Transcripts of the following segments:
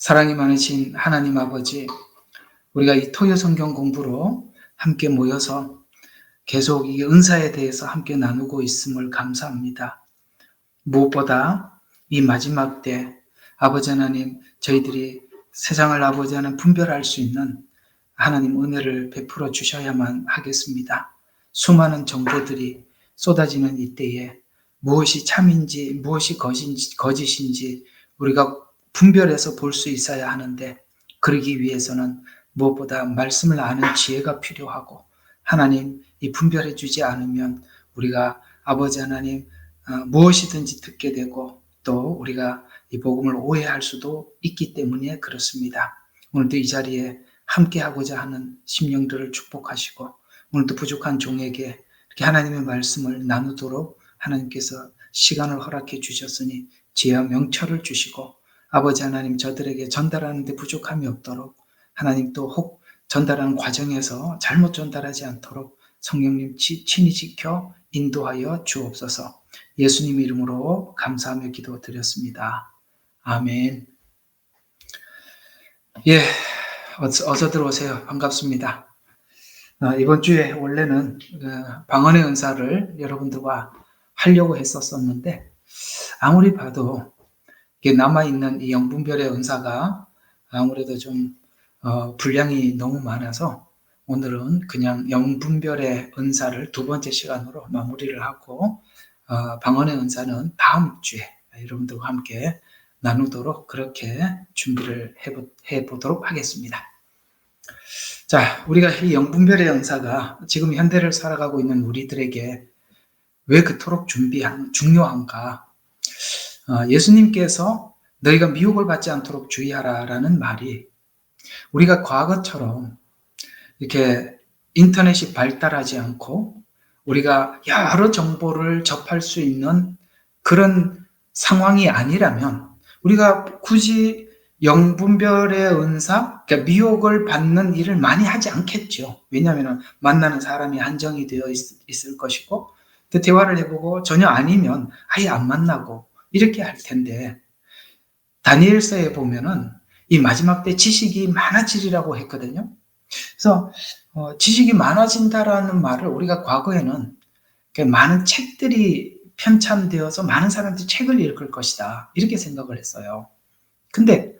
사랑이 많으신 하나님 아버지, 우리가 이 토요 성경 공부로 함께 모여서 계속 이 은사에 대해서 함께 나누고 있음을 감사합니다. 무엇보다 이 마지막 때 아버지 하나님, 저희들이 세상을 아버지 하나님 분별할 수 있는 하나님 은혜를 베풀어 주셔야만 하겠습니다. 수많은 정보들이 쏟아지는 이때에 무엇이 참인지 무엇이 거짓인지 우리가 분별해서 볼 수 있어야 하는데, 그러기 위해서는 무엇보다 말씀을 아는 지혜가 필요하고, 하나님 이 분별해 주지 않으면 우리가 아버지 하나님 무엇이든지 듣게 되고, 또 우리가 이 복음을 오해할 수도 있기 때문에 그렇습니다. 오늘도 이 자리에 함께하고자 하는 심령들을 축복하시고, 오늘도 부족한 종에게 이렇게 하나님의 말씀을 나누도록 하나님께서 시간을 허락해 주셨으니 지혜와 명철을 주시고, 아버지 하나님 저들에게 전달하는 데 부족함이 없도록, 하나님 또 혹 전달하는 과정에서 잘못 전달하지 않도록 성령님 친히 지켜 인도하여 주옵소서. 예수님 이름으로 감사하며 기도드렸습니다. 아멘. 예, 어서 들어오세요. 반갑습니다. 이번 주에 원래는 방언의 은사를 여러분들과 하려고 했었는데, 아무리 봐도 남아있는 이 영분별의 은사가 아무래도 좀 분량이 너무 많아서 오늘은 그냥 영분별의 은사를 두 번째 시간으로 마무리를 하고, 방언의 은사는 다음 주에 여러분들과 함께 나누도록 그렇게 준비를 해보도록 하겠습니다. 자, 우리가 이 영분별의 은사가 지금 현대를 살아가고 있는 우리들에게 왜 그토록 중요한가? 예수님께서 너희가 미혹을 받지 않도록 주의하라라는 말이, 우리가 과거처럼 이렇게 인터넷이 발달하지 않고 우리가 여러 정보를 접할 수 있는 그런 상황이 아니라면 우리가 굳이 영분별의 은사, 그러니까 미혹을 받는 일을 많이 하지 않겠죠. 왜냐하면 만나는 사람이 한정이 되어 있을 것이고, 또 대화를 해보고 전혀 아니면 아예 안 만나고 이렇게 할 텐데, 다니엘서에 보면은 이 마지막 때 지식이 많아지리라고 했거든요. 그래서 지식이 많아진다라는 말을 우리가 과거에는 많은 책들이 편찬되어서 많은 사람들이 책을 읽을 것이다, 이렇게 생각을 했어요. 근데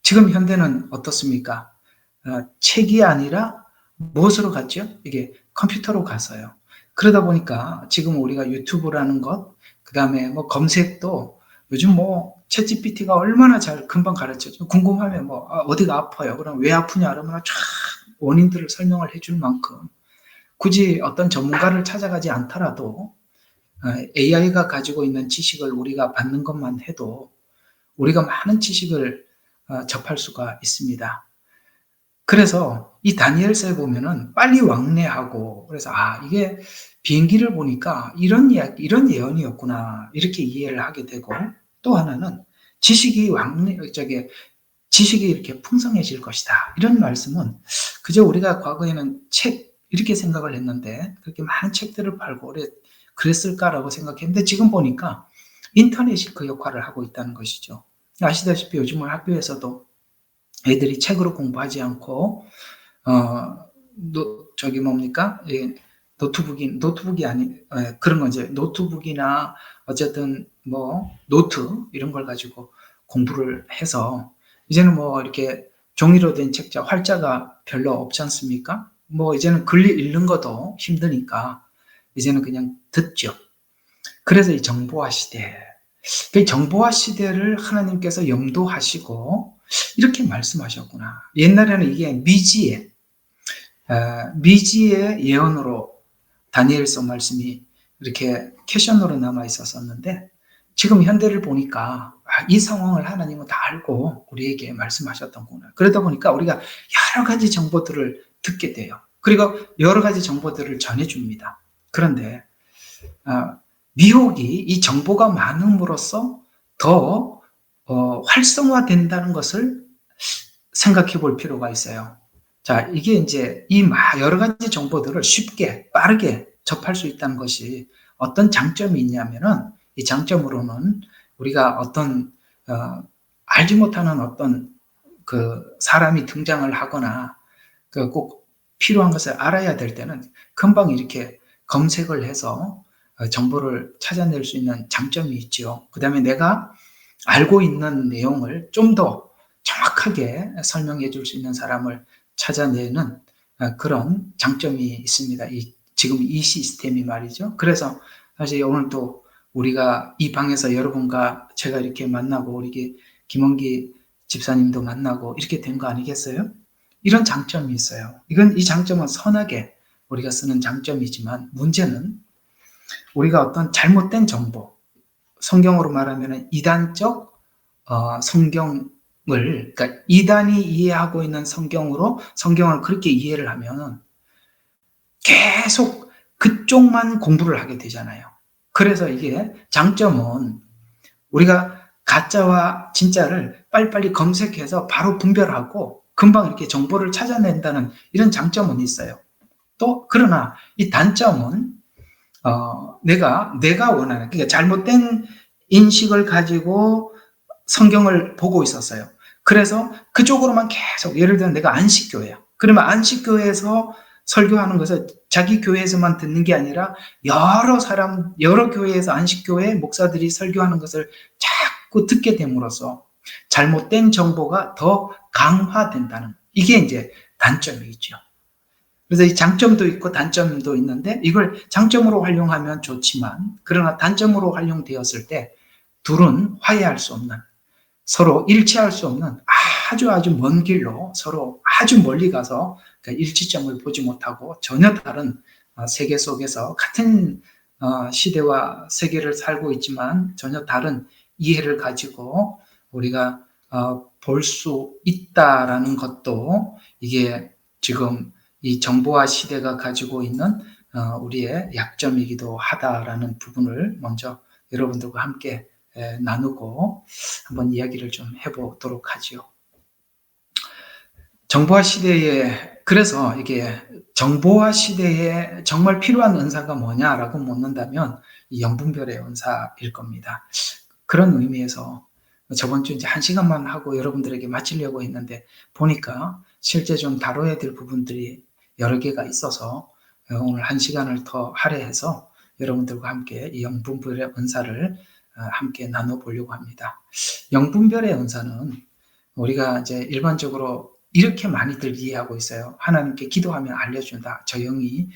지금 현대는 어떻습니까? 책이 아니라 무엇으로 갔죠? 이게 컴퓨터로 가서요. 그러다 보니까 지금 우리가 유튜브라는 것, 그 다음에 뭐 검색도 요즘 뭐 챗GPT가 얼마나 잘 금방 가르쳐줘. 궁금하면 뭐 어디가 아파요, 그럼 왜 아프냐 그러면 쫙 원인들을 설명을 해줄 만큼, 굳이 어떤 전문가를 찾아가지 않더라도 AI가 가지고 있는 지식을 우리가 받는 것만 해도 우리가 많은 지식을 접할 수가 있습니다. 그래서 이 다니엘서에 보면은 빨리 왕래하고, 그래서 이게 비행기를 보니까 이런 예언이었구나, 이렇게 이해를 하게 되고, 또 하나는 지식이 이렇게 풍성해질 것이다, 이런 말씀은 그저 우리가 과거에는 책 이렇게 생각을 했는데, 그렇게 많은 책들을 팔고 그랬을까라고 생각했는데, 지금 보니까 인터넷이 그 역할을 하고 있다는 것이죠. 아시다시피 요즘은 학교에서도 애들이 책으로 공부하지 않고 노트북이 아닌 그런 거, 이제 노트북이나 어쨌든 뭐 노트 이런 걸 가지고 공부를 해서, 이제는 뭐 이렇게 종이로 된 책자, 활자가 별로 없지 않습니까? 뭐 이제는 글 읽는 것도 힘드니까 이제는 그냥 듣죠. 그래서 이 정보화 시대, 그 정보화 시대를 하나님께서 염두하시고 이렇게 말씀하셨구나. 옛날에는 이게 미지의 예언으로 다니엘서 말씀이 이렇게 캐션으로 남아 있었는데, 지금 현대를 보니까 이 상황을 하나님은 다 알고 우리에게 말씀하셨던구나. 그러다 보니까 우리가 여러 가지 정보들을 듣게 돼요. 그리고 여러 가지 정보들을 전해줍니다. 그런데 미혹이 이 정보가 많음으로써 더 활성화된다는 것을 생각해 볼 필요가 있어요. 자, 이게 이제 이 여러 가지 정보들을 쉽게 빠르게 접할 수 있다는 것이 어떤 장점이 있냐면은, 이 장점으로는 우리가 어떤 알지 못하는 어떤 그 사람이 등장을 하거나 그 꼭 필요한 것을 알아야 될 때는 금방 이렇게 검색을 해서 정보를 찾아낼 수 있는 장점이 있죠. 그 다음에 내가 알고 있는 내용을 좀 더 정확하게 설명해 줄 수 있는 사람을 찾아내는 그런 장점이 있습니다. 지금 이 시스템이 말이죠. 그래서 사실 오늘 또 우리가 이 방에서 여러분과 제가 이렇게 만나고 우리 김원기 집사님도 만나고 이렇게 된 거 아니겠어요? 이런 장점이 있어요. 이 장점은 선하게 우리가 쓰는 장점이지만 문제는 우리가 어떤 잘못된 정보, 성경으로 말하면 이단적 성경을, 그러니까 이단이 이해하고 있는 성경으로 성경을 그렇게 이해를 하면 계속 그쪽만 공부를 하게 되잖아요. 그래서 이게 장점은 우리가 가짜와 진짜를 빨리빨리 검색해서 바로 분별하고 금방 이렇게 정보를 찾아낸다는 이런 장점은 있어요. 또 그러나 이 단점은 내가 원하는, 그러니까 잘못된 인식을 가지고 성경을 보고 있었어요. 그래서 그쪽으로만 계속, 예를 들어 내가 안식교회야. 그러면 안식교회에서 설교하는 것을 자기 교회에서만 듣는 게 아니라 여러 교회에서 안식교회 목사들이 설교하는 것을 자꾸 듣게 됨으로써 잘못된 정보가 더 강화된다는, 이게 이제 단점이죠. 그래서 이 장점도 있고 단점도 있는데 이걸 장점으로 활용하면 좋지만, 그러나 단점으로 활용되었을 때 둘은 화해할 수 없는, 서로 일치할 수 없는 아주 먼 길로 서로 아주 멀리 가서 일치점을 보지 못하고 전혀 다른 세계 속에서 같은 시대와 세계를 살고 있지만 전혀 다른 이해를 가지고 우리가 볼 수 있다라는 것도 이게 지금 이 정보화 시대가 가지고 있는 우리의 약점이기도 하다라는 부분을 먼저 여러분들과 함께 나누고 한번 이야기를 좀 해보도록 하죠. 정보화 시대에, 그래서 이게 정보화 시대에 정말 필요한 은사가 뭐냐라고 묻는다면 이 영분별의 은사일 겁니다. 그런 의미에서 저번 주 이제 1시간만 하고 여러분들에게 마치려고 했는데 보니까 실제 좀 다뤄야 될 부분들이 여러 개가 있어서 오늘 1시간을 더 할애해서 여러분들과 함께 이 영분별의 은사를 함께 나눠보려고 합니다. 영분별의 은사는 우리가 이제 일반적으로 이렇게 많이들 이해하고 있어요. 하나님께 기도하면 알려준다. 저 영이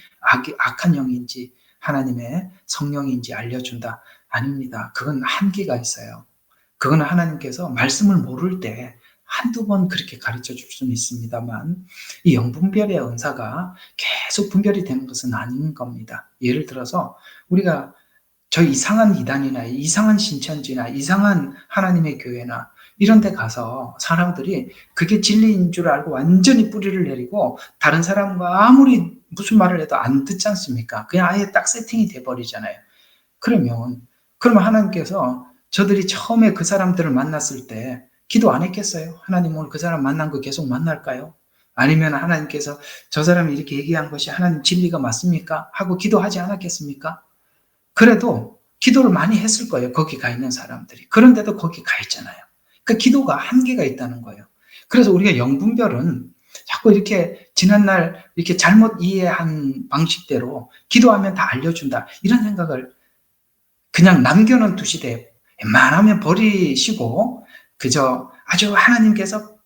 악한 영인지 하나님의 성령인지 알려준다. 아닙니다. 그건 한계가 있어요. 그건 하나님께서 말씀을 모를 때 한두 번 그렇게 가르쳐 줄 수는 있습니다만 이 영분별의 은사가 계속 분별이 되는 것은 아닌 겁니다. 예를 들어서 우리가 저 이상한 이단이나 이상한 신천지나 이상한 하나님의 교회나 이런 데 가서 사람들이 그게 진리인 줄 알고 완전히 뿌리를 내리고 다른 사람과 아무리 무슨 말을 해도 안 듣지 않습니까? 그냥 아예 딱 세팅이 돼버리잖아요. 그러면 하나님께서 저들이 처음에 그 사람들을 만났을 때 기도 안 했겠어요? 하나님 오늘 그 사람 만난 거 계속 만날까요? 아니면 하나님께서 저 사람이 이렇게 얘기한 것이 하나님 진리가 맞습니까? 하고 기도하지 않았겠습니까? 그래도 기도를 많이 했을 거예요. 거기 가 있는 사람들이. 그런데도 거기 가 있잖아요. 그러니까 기도가 한계가 있다는 거예요. 그래서 우리가 영분별은 자꾸 이렇게 지난날 이렇게 잘못 이해한 방식대로 기도하면 다 알려준다. 이런 생각을 그냥 남겨놓은 두시되 웬만하면 버리시고 그저 아주 하나님께서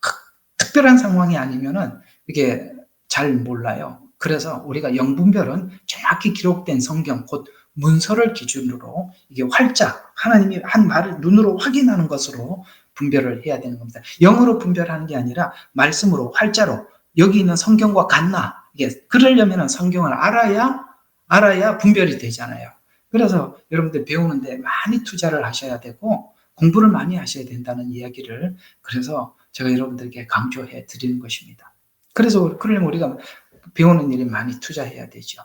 특별한 상황이 아니면은 이게 잘 몰라요. 그래서 우리가 영분별은 정확히 기록된 성경, 곧 문서를 기준으로 이게 활짝 하나님이 한 말을 눈으로 확인하는 것으로 분별을 해야 되는 겁니다. 영어로 분별하는 게 아니라 말씀으로 활자로 여기 있는 성경과 같나, 이게 그러려면 성경을 알아야 분별이 되잖아요. 그래서 여러분들 배우는데 많이 투자를 하셔야 되고 공부를 많이 하셔야 된다는 이야기를 그래서 제가 여러분들께 강조해 드리는 것입니다. 그래서 그러려면 우리가 배우는 일이 많이 투자해야 되죠.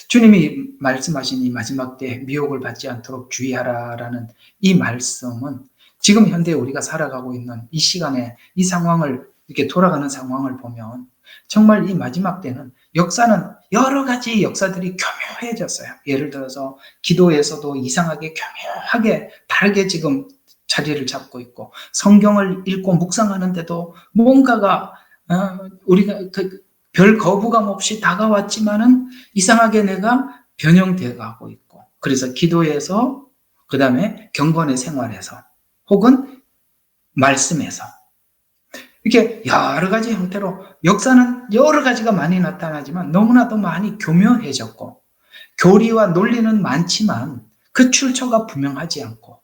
주님이 말씀하신 이 마지막 때 미혹을 받지 않도록 주의하라라는 이 말씀은 지금 현대에 우리가 살아가고 있는 이 시간에 이 상황을 이렇게 돌아가는 상황을 보면 정말 이 마지막 때는 역사는 여러 가지 역사들이 교묘해졌어요. 예를 들어서 기도에서도 이상하게 교묘하게 다르게 지금 자리를 잡고 있고, 성경을 읽고 묵상하는데도 뭔가가 우리가 별 거부감 없이 다가왔지만은 이상하게 내가 변형되어 가고 있고, 그래서 기도에서, 그 다음에 경건의 생활에서, 혹은 말씀에서, 이렇게 여러 가지 형태로 역사는 여러 가지가 많이 나타나지만 너무나도 많이 교묘해졌고, 교리와 논리는 많지만 그 출처가 분명하지 않고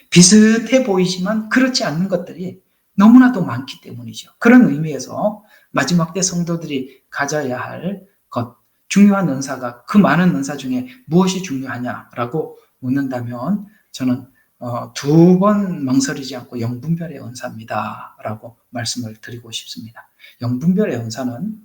비슷해 보이지만 그렇지 않는 것들이 너무나도 많기 때문이죠. 그런 의미에서 마지막 때 성도들이 가져야 할 것, 중요한 은사가, 그 많은 은사 중에 무엇이 중요하냐라고 묻는다면 저는 두 번 망설이지 않고 영분별의 은사입니다 라고 말씀을 드리고 싶습니다. 영분별의 은사는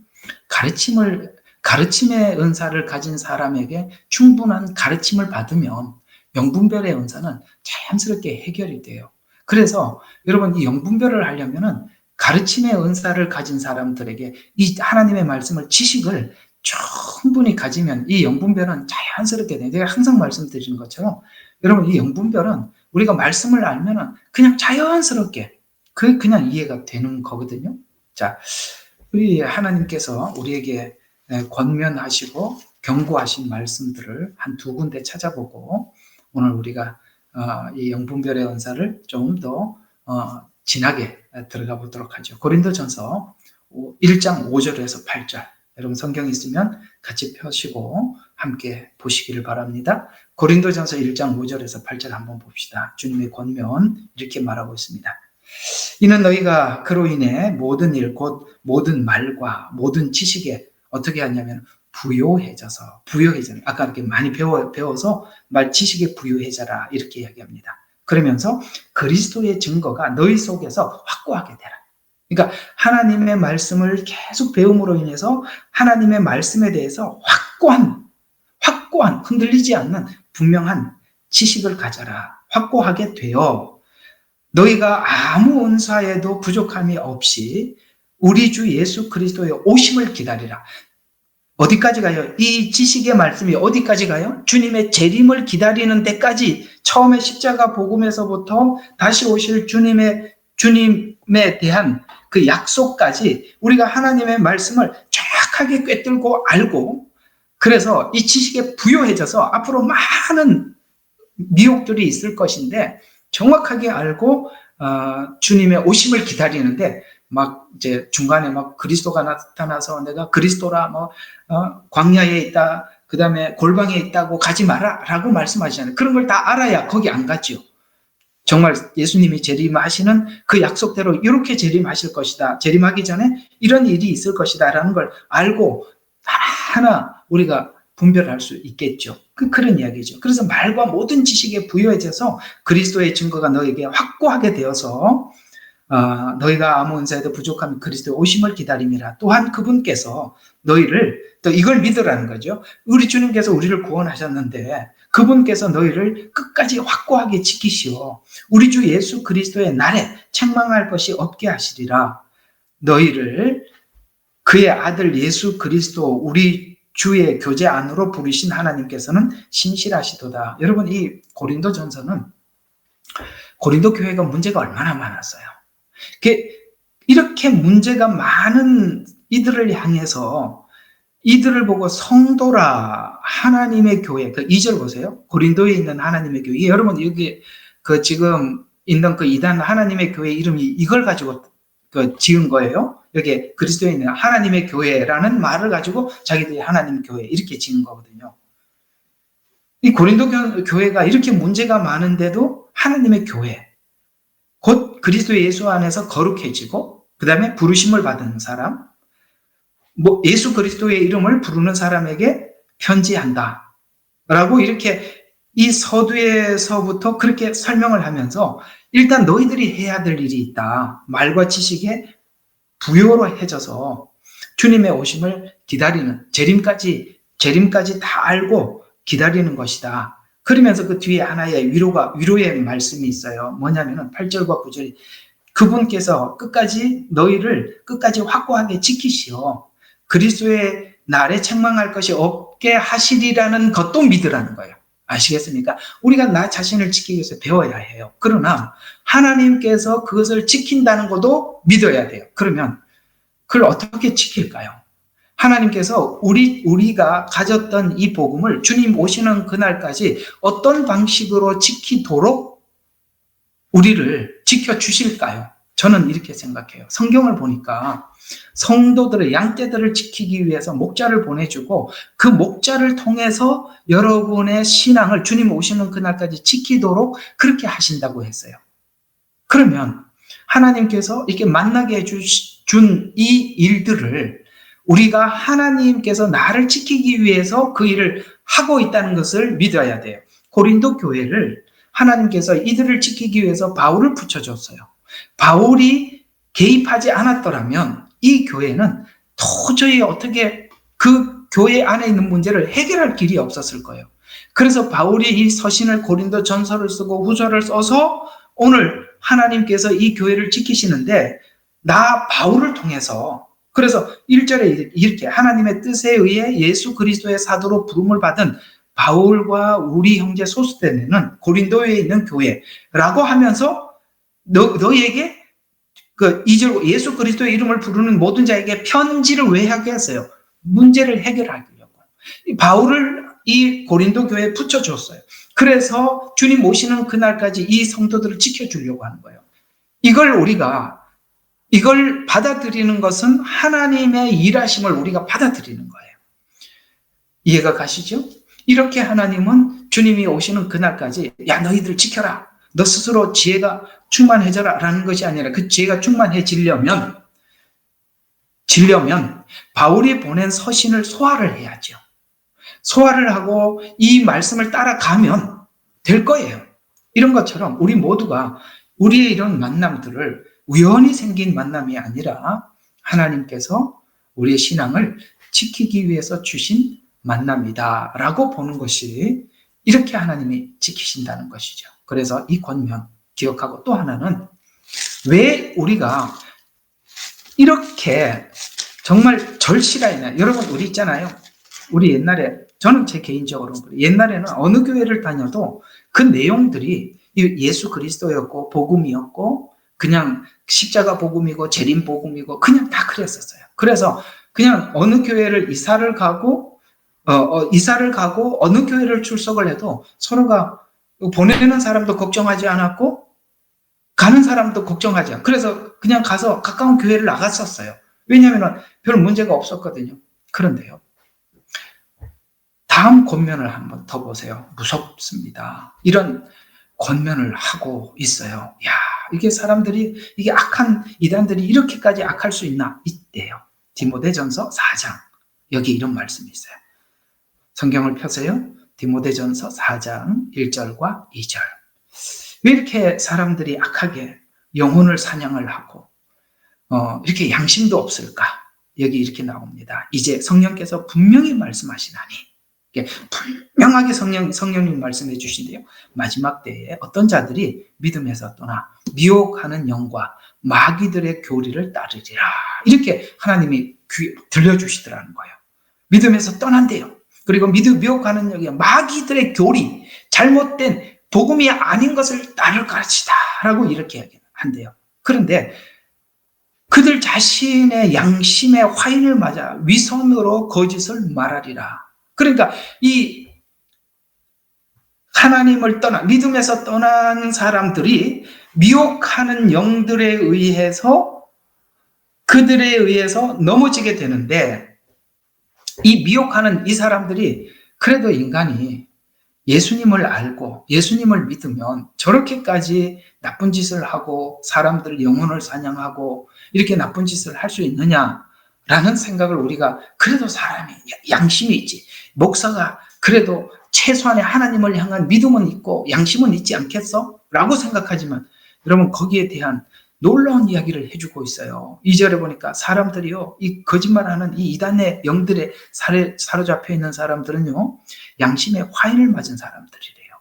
가르침의 은사를 가진 사람에게 충분한 가르침을 받으면 영분별의 은사는 자연스럽게 해결이 돼요. 그래서 여러분, 이 영분별을 하려면은 가르침의 은사를 가진 사람들에게 이 하나님의 말씀을, 지식을 충분히 가지면 이 영분별은 자연스럽게 돼요. 제가 항상 말씀드리는 것처럼 여러분, 이 영분별은 우리가 말씀을 알면은 그냥 자연스럽게 그냥 이해가 되는 거거든요. 자, 우리 하나님께서 우리에게 권면하시고 경고하신 말씀들을 한 두 군데 찾아보고 오늘 우리가 이 영분별의 은사를 좀 더 진하게 들어가 보도록 하죠. 고린도전서 1장 5절에서 8절, 여러분 성경 있으면 같이 펴시고 함께 보시기를 바랍니다. 고린도전서 1장 5절에서 8절 한번 봅시다. 주님의 권면 이렇게 말하고 있습니다. 이는 너희가 그로 인해 모든 일, 곧 모든 말과 모든 지식에 어떻게 하냐면 부요해져서, 아까 이렇게 많이 배워서 지식에 부요해져라 이렇게 이야기합니다. 그러면서 그리스도의 증거가 너희 속에서 확고하게 되라. 그러니까 하나님의 말씀을 계속 배움으로 인해서 하나님의 말씀에 대해서 확고한 흔들리지 않는 분명한 지식을 가져라. 확고하게 되어 너희가 아무 은사에도 부족함이 없이 우리 주 예수 그리스도의 오심을 기다리라. 어디까지 가요? 이 지식의 말씀이 어디까지 가요? 주님의 재림을 기다리는 데까지, 처음에 십자가 복음에서부터 다시 오실 주님에 대한 그 약속까지 우리가 하나님의 말씀을 정확하게 꿰뚫고 알고, 그래서 이 지식에 부요해져서 앞으로 많은 미혹들이 있을 것인데 정확하게 알고 주님의 오심을 기다리는데, 막 이제 중간에 막 그리스도가 나타나서 내가 그리스도라, 광야에 있다, 그 다음에 골방에 있다고 가지 마라 라고 말씀하시잖아요. 그런 걸 다 알아야 거기 안 가죠. 정말 예수님이 재림하시는 그 약속대로 이렇게 재림하실 것이다, 재림하기 전에 이런 일이 있을 것이다 라는 걸 알고 하나하나 우리가 분별할 수 있겠죠. 그런 이야기죠. 그래서 말과 모든 지식에 부여해져서 그리스도의 증거가 너에게 확고하게 되어서 너희가 아무 은사에도 부족한 그리스도의 오심을 기다림이라. 또한 그분께서 너희를, 또 이걸 믿으라는 거죠. 우리 주님께서 우리를 구원하셨는데 그분께서 너희를 끝까지 확고하게 지키시오. 우리 주 예수 그리스도의 날에 책망할 것이 없게 하시리라. 너희를 그의 아들 예수 그리스도 우리 주의 교제 안으로 부르신 하나님께서는 신실하시도다. 여러분, 이 고린도전서는 고린도 교회가 문제가 얼마나 많았어요. 이렇게 문제가 많은 이들을 향해서 이들을 보고 성도라, 하나님의 교회, 그 2절 보세요. 고린도에 있는 하나님의 교회. 여러분, 여기 지금 있는 그 이단 하나님의 교회 이름이 이걸 가지고 지은 거예요. 여기 그리스도에 있는 하나님의 교회라는 말을 가지고 자기들이 하나님 교회 이렇게 지은 거거든요. 이 고린도 교회가 이렇게 문제가 많은데도 하나님의 교회, 곧 그리스도 예수 안에서 거룩해지고 그 다음에 부르심을 받은 사람, 예수 그리스도의 이름을 부르는 사람에게 편지한다 라고 이렇게 이 서두에서부터 그렇게 설명을 하면서, 일단 너희들이 해야 될 일이 있다. 말과 지식에 부요로해져서 주님의 오심을 기다리는, 재림까지 다 알고 기다리는 것이다. 그러면서 그 뒤에 하나의 위로의 말씀이 있어요. 뭐냐면은 8절과 9절이 그분께서 너희를 끝까지 확고하게 지키시오. 그리스도의 날에 책망할 것이 없게 하시리라는 것도 믿으라는 거예요. 아시겠습니까? 우리가 나 자신을 지키기 위해서 배워야 해요. 그러나 하나님께서 그것을 지킨다는 것도 믿어야 돼요. 그러면 그걸 어떻게 지킬까요? 하나님께서 우리가 가졌던 이 복음을 주님 오시는 그날까지 어떤 방식으로 지키도록 우리를 지켜주실까요? 저는 이렇게 생각해요. 성경을 보니까 성도들의 양떼들을 지키기 위해서 목자를 보내주고 그 목자를 통해서 여러분의 신앙을 주님 오시는 그날까지 지키도록 그렇게 하신다고 했어요. 그러면 하나님께서 이렇게 만나게 해준 이 일들을 우리가 하나님께서 나를 지키기 위해서 그 일을 하고 있다는 것을 믿어야 돼요. 고린도 교회를 하나님께서 이들을 지키기 위해서 바울을 붙여줬어요. 바울이 개입하지 않았더라면 이 교회는 도저히 어떻게 그 교회 안에 있는 문제를 해결할 길이 없었을 거예요. 그래서 바울이 이 서신을 고린도 전서를 쓰고 후서를 써서 오늘 하나님께서 이 교회를 지키시는데 나 바울을 통해서 그래서 1절에 이렇게 하나님의 뜻에 의해 예수 그리스도의 사도로 부름을 받은 바울과 우리 형제 소스데네는 고린도에 있는 교회라고 하면서 너에게 그 2절 예수 그리스도의 이름을 부르는 모든 자에게 편지를 왜 하게 했어요? 문제를 해결하려고. 바울을 이 고린도 교회에 붙여줬어요. 그래서 주님 오시는 그날까지 이 성도들을 지켜주려고 하는 거예요. 이걸 받아들이는 것은 하나님의 일하심을 우리가 받아들이는 거예요. 이해가 가시죠? 이렇게 하나님은 주님이 오시는 그날까지 야 너희들 지켜라. 너 스스로 지혜가 충만해져라 라는 것이 아니라 그 지혜가 충만해지려면 바울이 보낸 서신을 소화를 해야죠. 소화를 하고 이 말씀을 따라가면 될 거예요. 이런 것처럼 우리 모두가 우리의 이런 만남들을 우연히 생긴 만남이 아니라 하나님께서 우리의 신앙을 지키기 위해서 주신 만남이다라고 보는 것이 이렇게 하나님이 지키신다는 것이죠. 그래서 이 권면 기억하고 또 하나는 왜 우리가 이렇게 정말 절실하냐. 여러분 우리 있잖아요. 우리 옛날에 저는 제 개인적으로 옛날에는 어느 교회를 다녀도 그 내용들이 예수 그리스도였고 복음이었고 그냥 십자가 복음이고 재림 복음이고 그냥 다 그랬었어요. 그래서 그냥 어느 교회를 이사를 가고 어느 교회를 출석을 해도 서로가 보내는 사람도 걱정하지 않았고 가는 사람도 걱정하지 않았고 그래서 그냥 가서 가까운 교회를 나갔었어요. 왜냐하면 별 문제가 없었거든요. 그런데요. 다음 권면을 한번 더 보세요. 무섭습니다. 이런 권면을 하고 있어요. 야, 이게 사람들이 이게 악한 이단들이 이렇게까지 악할 수 있나? 이때요. 디모데전서 4장. 여기 이런 말씀이 있어요. 성경을 펴세요. 디모데전서 4장 1절과 2절. 왜 이렇게 사람들이 악하게 영혼을 사냥을 하고 이렇게 양심도 없을까? 여기 이렇게 나옵니다. 이제 성령께서 분명히 말씀하시나니 분명하게 성령님 말씀해 주신대요. 마지막 때에 어떤 자들이 믿음에서 떠나 미혹하는 영과 마귀들의 교리를 따르리라. 이렇게 하나님이 들려주시더라는 거예요. 믿음에서 떠난대요. 그리고 미혹하는 영이 마귀들의 교리, 잘못된 복음이 아닌 것을 따를 것이다 라고 이렇게 한대요. 그런데 그들 자신의 양심의 화인을 맞아 위선으로 거짓을 말하리라. 그러니까 이 하나님을 믿음에서 떠난 사람들이 미혹하는 영들에 의해서 그들에 의해서 넘어지게 되는데 이 미혹하는 이 사람들이 그래도 인간이 예수님을 알고 예수님을 믿으면 저렇게까지 나쁜 짓을 하고 사람들 영혼을 사냥하고 이렇게 나쁜 짓을 할 수 있느냐라는 생각을 우리가 그래도 사람이 양심이 있지. 목사가 그래도 최소한의 하나님을 향한 믿음은 있고 양심은 있지 않겠어? 라고 생각하지만 여러분 거기에 대한 놀라운 이야기를 해주고 있어요. 2절에 보니까 사람들이요, 이 거짓말하는 이 이단의 영들에 사로잡혀 있는 사람들은요, 양심의 화인을 맞은 사람들이래요.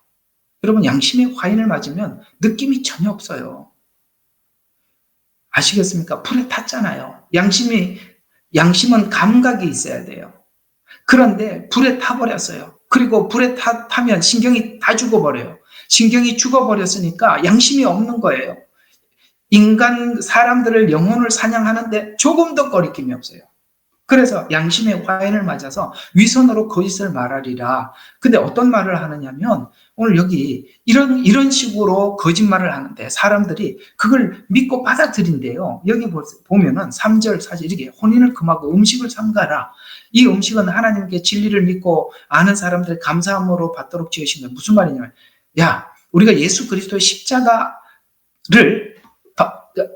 여러분 양심의 화인을 맞으면 느낌이 전혀 없어요. 아시겠습니까? 불에 탔잖아요. 양심은 감각이 있어야 돼요. 그런데 불에 타버렸어요. 그리고 불에 타면 신경이 다 죽어버려요. 신경이 죽어버렸으니까 양심이 없는 거예요. 사람들을 영혼을 사냥하는데 조금 더 거리낌이 없어요. 그래서 양심의 화인을 맞아서 위선으로 거짓을 말하리라. 근데 어떤 말을 하느냐면 오늘 여기 이런 식으로 거짓말을 하는데 사람들이 그걸 믿고 받아들인대요. 여기 보면은 3절, 4절 이렇게 혼인을 금하고 음식을 삼가라. 이 음식은 하나님께 진리를 믿고 아는 사람들의 감사함으로 받도록 지으신 거예요. 무슨 말이냐면 야, 우리가 예수 그리스도의 십자가를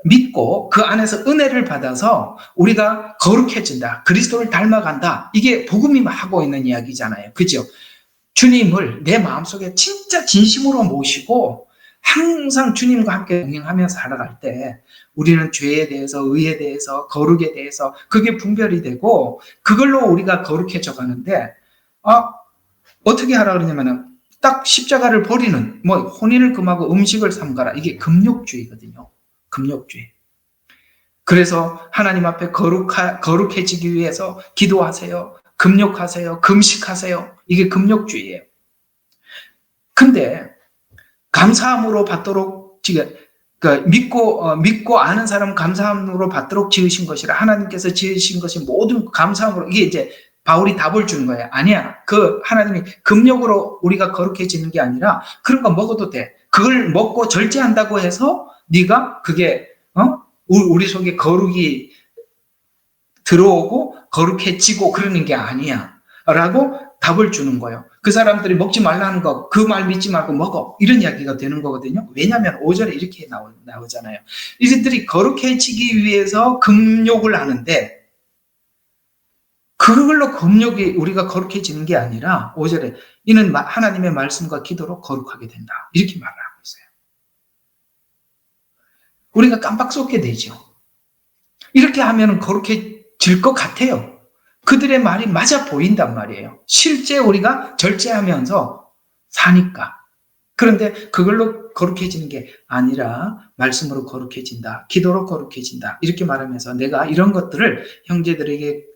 믿고 그 안에서 은혜를 받아서 우리가 거룩해진다. 그리스도를 닮아간다. 이게 복음이 하고 있는 이야기잖아요. 그죠? 주님을 내 마음속에 진짜 진심으로 모시고 항상 주님과 함께 동행하면서 살아갈 때 우리는 죄에 대해서, 의에 대해서, 거룩에 대해서 그게 분별이 되고 그걸로 우리가 거룩해져 가는데 어떻게 하라 그러냐면은 딱 십자가를 버리는 혼인을 금하고 음식을 삼가라. 이게 금욕주의거든요. 금욕주의. 그래서 하나님 앞에 거룩해지기 위해서 기도하세요. 금욕하세요. 금식하세요. 이게 금욕주의예요. 근데 감사함으로 받도록 믿고 아는 사람은 감사함으로 받도록 지으신 것이라 하나님께서 지으신 것이 모든 감사함으로 이게 이제 바울이 답을 주는 거예요. 아니야. 그 하나님이 금욕으로 우리가 거룩해지는 게 아니라 그런 거 먹어도 돼. 그걸 먹고 절제한다고 해서 네가 그게 우리 속에 거룩이 들어오고 거룩해지고 그러는 게 아니야 라고 답을 주는 거예요. 그 사람들이 먹지 말라는 거 그 말 믿지 말고 먹어 이런 이야기가 되는 거거든요. 왜냐하면 5절에 이렇게 나오잖아요. 이들이 거룩해지기 위해서 금욕을 하는데 그걸로 금욕이 우리가 거룩해지는 게 아니라 5절에 이는 하나님의 말씀과 기도로 거룩하게 된다 이렇게 말을 하고 있어요. 우리가 깜빡 속게 되죠. 이렇게 하면 거룩해질 것 같아요. 그들의 말이 맞아 보인단 말이에요. 실제 우리가 절제하면서 사니까. 그런데 그걸로 거룩해지는 게 아니라 말씀으로 거룩해진다. 기도로 거룩해진다. 이렇게 말하면서 내가 이런 것들을 형제들에게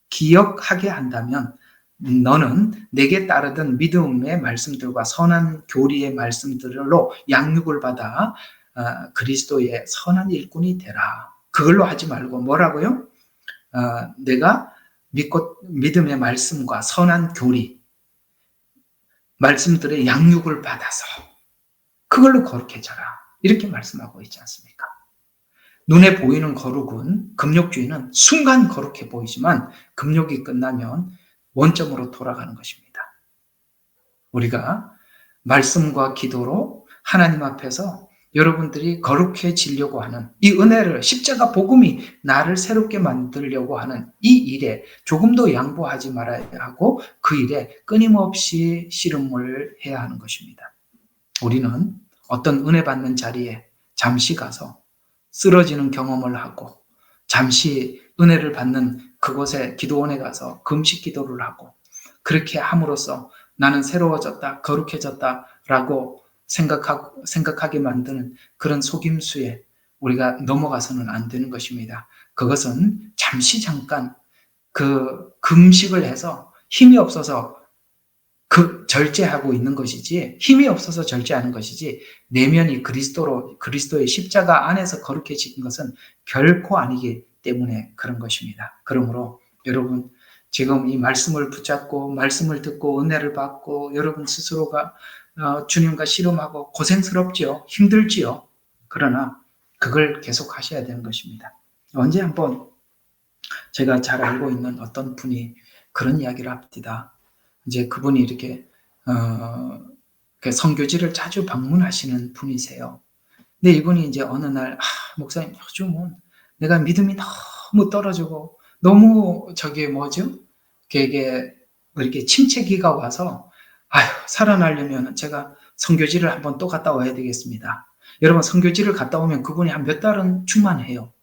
기억하게 한다면 너는 내게 따르던 믿음의 말씀들과 선한 교리의 말씀들로 양육을 받아 그리스도의 선한 일꾼이 되라. 그걸로 하지 말고 뭐라고요? 내가 믿음의 말씀과 선한 교리, 말씀들의 양육을 받아서 그걸로 거룩해져라. 이렇게 말씀하고 있지 않습니까? 눈에 보이는 거룩은, 금욕주의는 순간 거룩해 보이지만 금욕이 끝나면 원점으로 돌아가는 것입니다. 우리가 말씀과 기도로 하나님 앞에서 여러분들이 거룩해지려고 하는 이 은혜를 십자가 복음이 나를 새롭게 만들려고 하는 이 일에 조금 더 양보하지 말아야 하고 그 일에 끊임없이 씨름을 해야 하는 것입니다. 우리는 어떤 은혜 받는 자리에 잠시 가서 쓰러지는 경험을 하고 잠시 은혜를 받는 그곳에 기도원에 가서 금식 기도를 하고 그렇게 함으로써 나는 새로워졌다, 거룩해졌다라고 생각하게 만드는 그런 속임수에 우리가 넘어가서는 안 되는 것입니다. 그것은 잠깐 그 금식을 해서 힘이 없어서 절제하고 있는 것이지 힘이 없어서 절제하는 것이지 내면이 그리스도의 십자가 안에서 거룩해진 것은 결코 아니기 때문에 그런 것입니다. 그러므로 여러분 지금 이 말씀을 붙잡고 말씀을 듣고 은혜를 받고 여러분 스스로가 주님과 씨름하고 고생스럽지요. 힘들지요. 그러나 그걸 계속 하셔야 되는 것입니다. 언제 한번 제가 잘 알고 있는 어떤 분이 그런 이야기를 합니다. 이제 그분이 이렇게 선교지를 자주 방문하시는 분이세요. 근데 이분이 이제 어느 날 목사님 요즘은 내가 믿음이 너무 떨어지고 너무 이렇게 침체기가 와서 살아나려면 제가 선교지를 한번 또 갔다 와야 되겠습니다. 여러분 선교지를 갔다 오면 그분이 한 몇 달은 충만해요.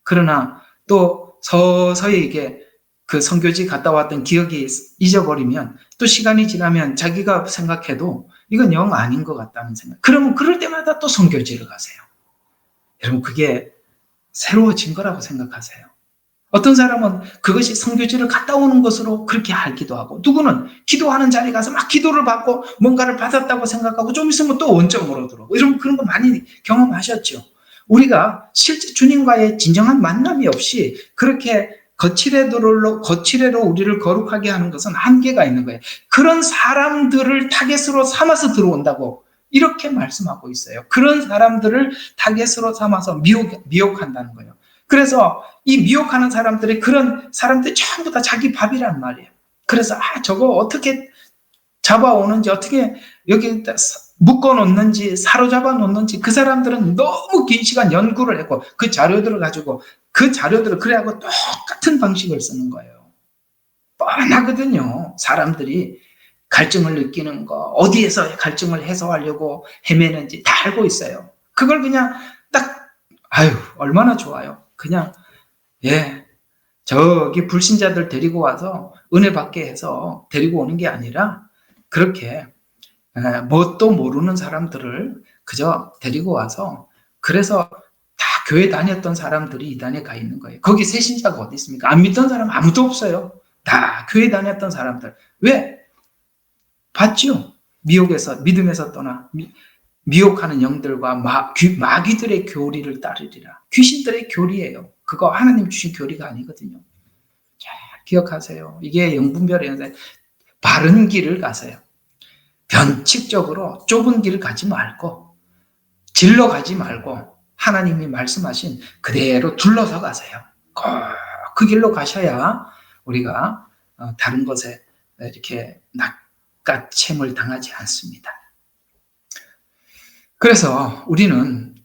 그러나 또 서서히 이게 그 선교지 갔다 왔던 기억이 잊어버리면 또 시간이 지나면 자기가 생각해도 이건 영 아닌 것 같다는 생각. 그러면 그럴 때마다 또 선교지를 가세요. 여러분 그게 새로워진 거라고 생각하세요? 어떤 사람은 그것이 선교지를 갔다 오는 것으로 그렇게 알기도 하고, 누구는 기도하는 자리에 가서 막 기도를 받고 뭔가를 받았다고 생각하고 좀 있으면 또 원점으로 들어오고, 이런 그런 거 많이 경험하셨죠. 우리가 실제 주님과의 진정한 만남이 없이 그렇게 거칠애로 우리를 거룩하게 하는 것은 한계가 있는 거예요. 그런 사람들을 타겟으로 삼아서 들어온다고 이렇게 말씀하고 있어요. 그런 사람들을 타겟으로 삼아서 미혹한다는 거예요. 그래서 이 미혹하는 사람들이, 그런 사람들이 전부 다 자기 밥이란 말이에요. 그래서 저거 어떻게 잡아오는지, 어떻게 여기 묶어 놓는지, 사로잡아 놓는지, 그 사람들은 너무 긴 시간 연구를 했고, 그 자료들을 가지고 그 자료들을 그래하고 똑같은 방식을 쓰는 거예요. 뻔하거든요. 사람들이 갈증을 느끼는 거, 어디에서 갈증을 해소하려고 헤매는지 다 알고 있어요. 그걸 그냥 딱, 얼마나 좋아요. 그냥, 저기 불신자들 데리고 와서 은혜 받게 해서 데리고 오는 게 아니라, 그렇게 뭣도 모르는 사람들을 그저 데리고 와서, 그래서 다 교회 다녔던 사람들이 이단에 가 있는 거예요. 거기 새신자가 어디 있습니까? 안 믿던 사람 아무도 없어요. 다 교회 다녔던 사람들. 왜? 봤죠? 미혹에서, 믿음에서 떠나 미혹하는 영들과 마귀들의 교리를 따르리라. 귀신들의 교리예요. 그거 하나님 주신 교리가 아니거든요. 자, 기억하세요. 이게 영분별의 바른 길을 가세요. 변칙적으로 좁은 길을 가지 말고, 질러 가지 말고, 하나님이 말씀하신 그대로 둘러서 가세요. 그 길로 가셔야 우리가 다른 것에 이렇게 낚아챔을 당하지 않습니다. 그래서 우리는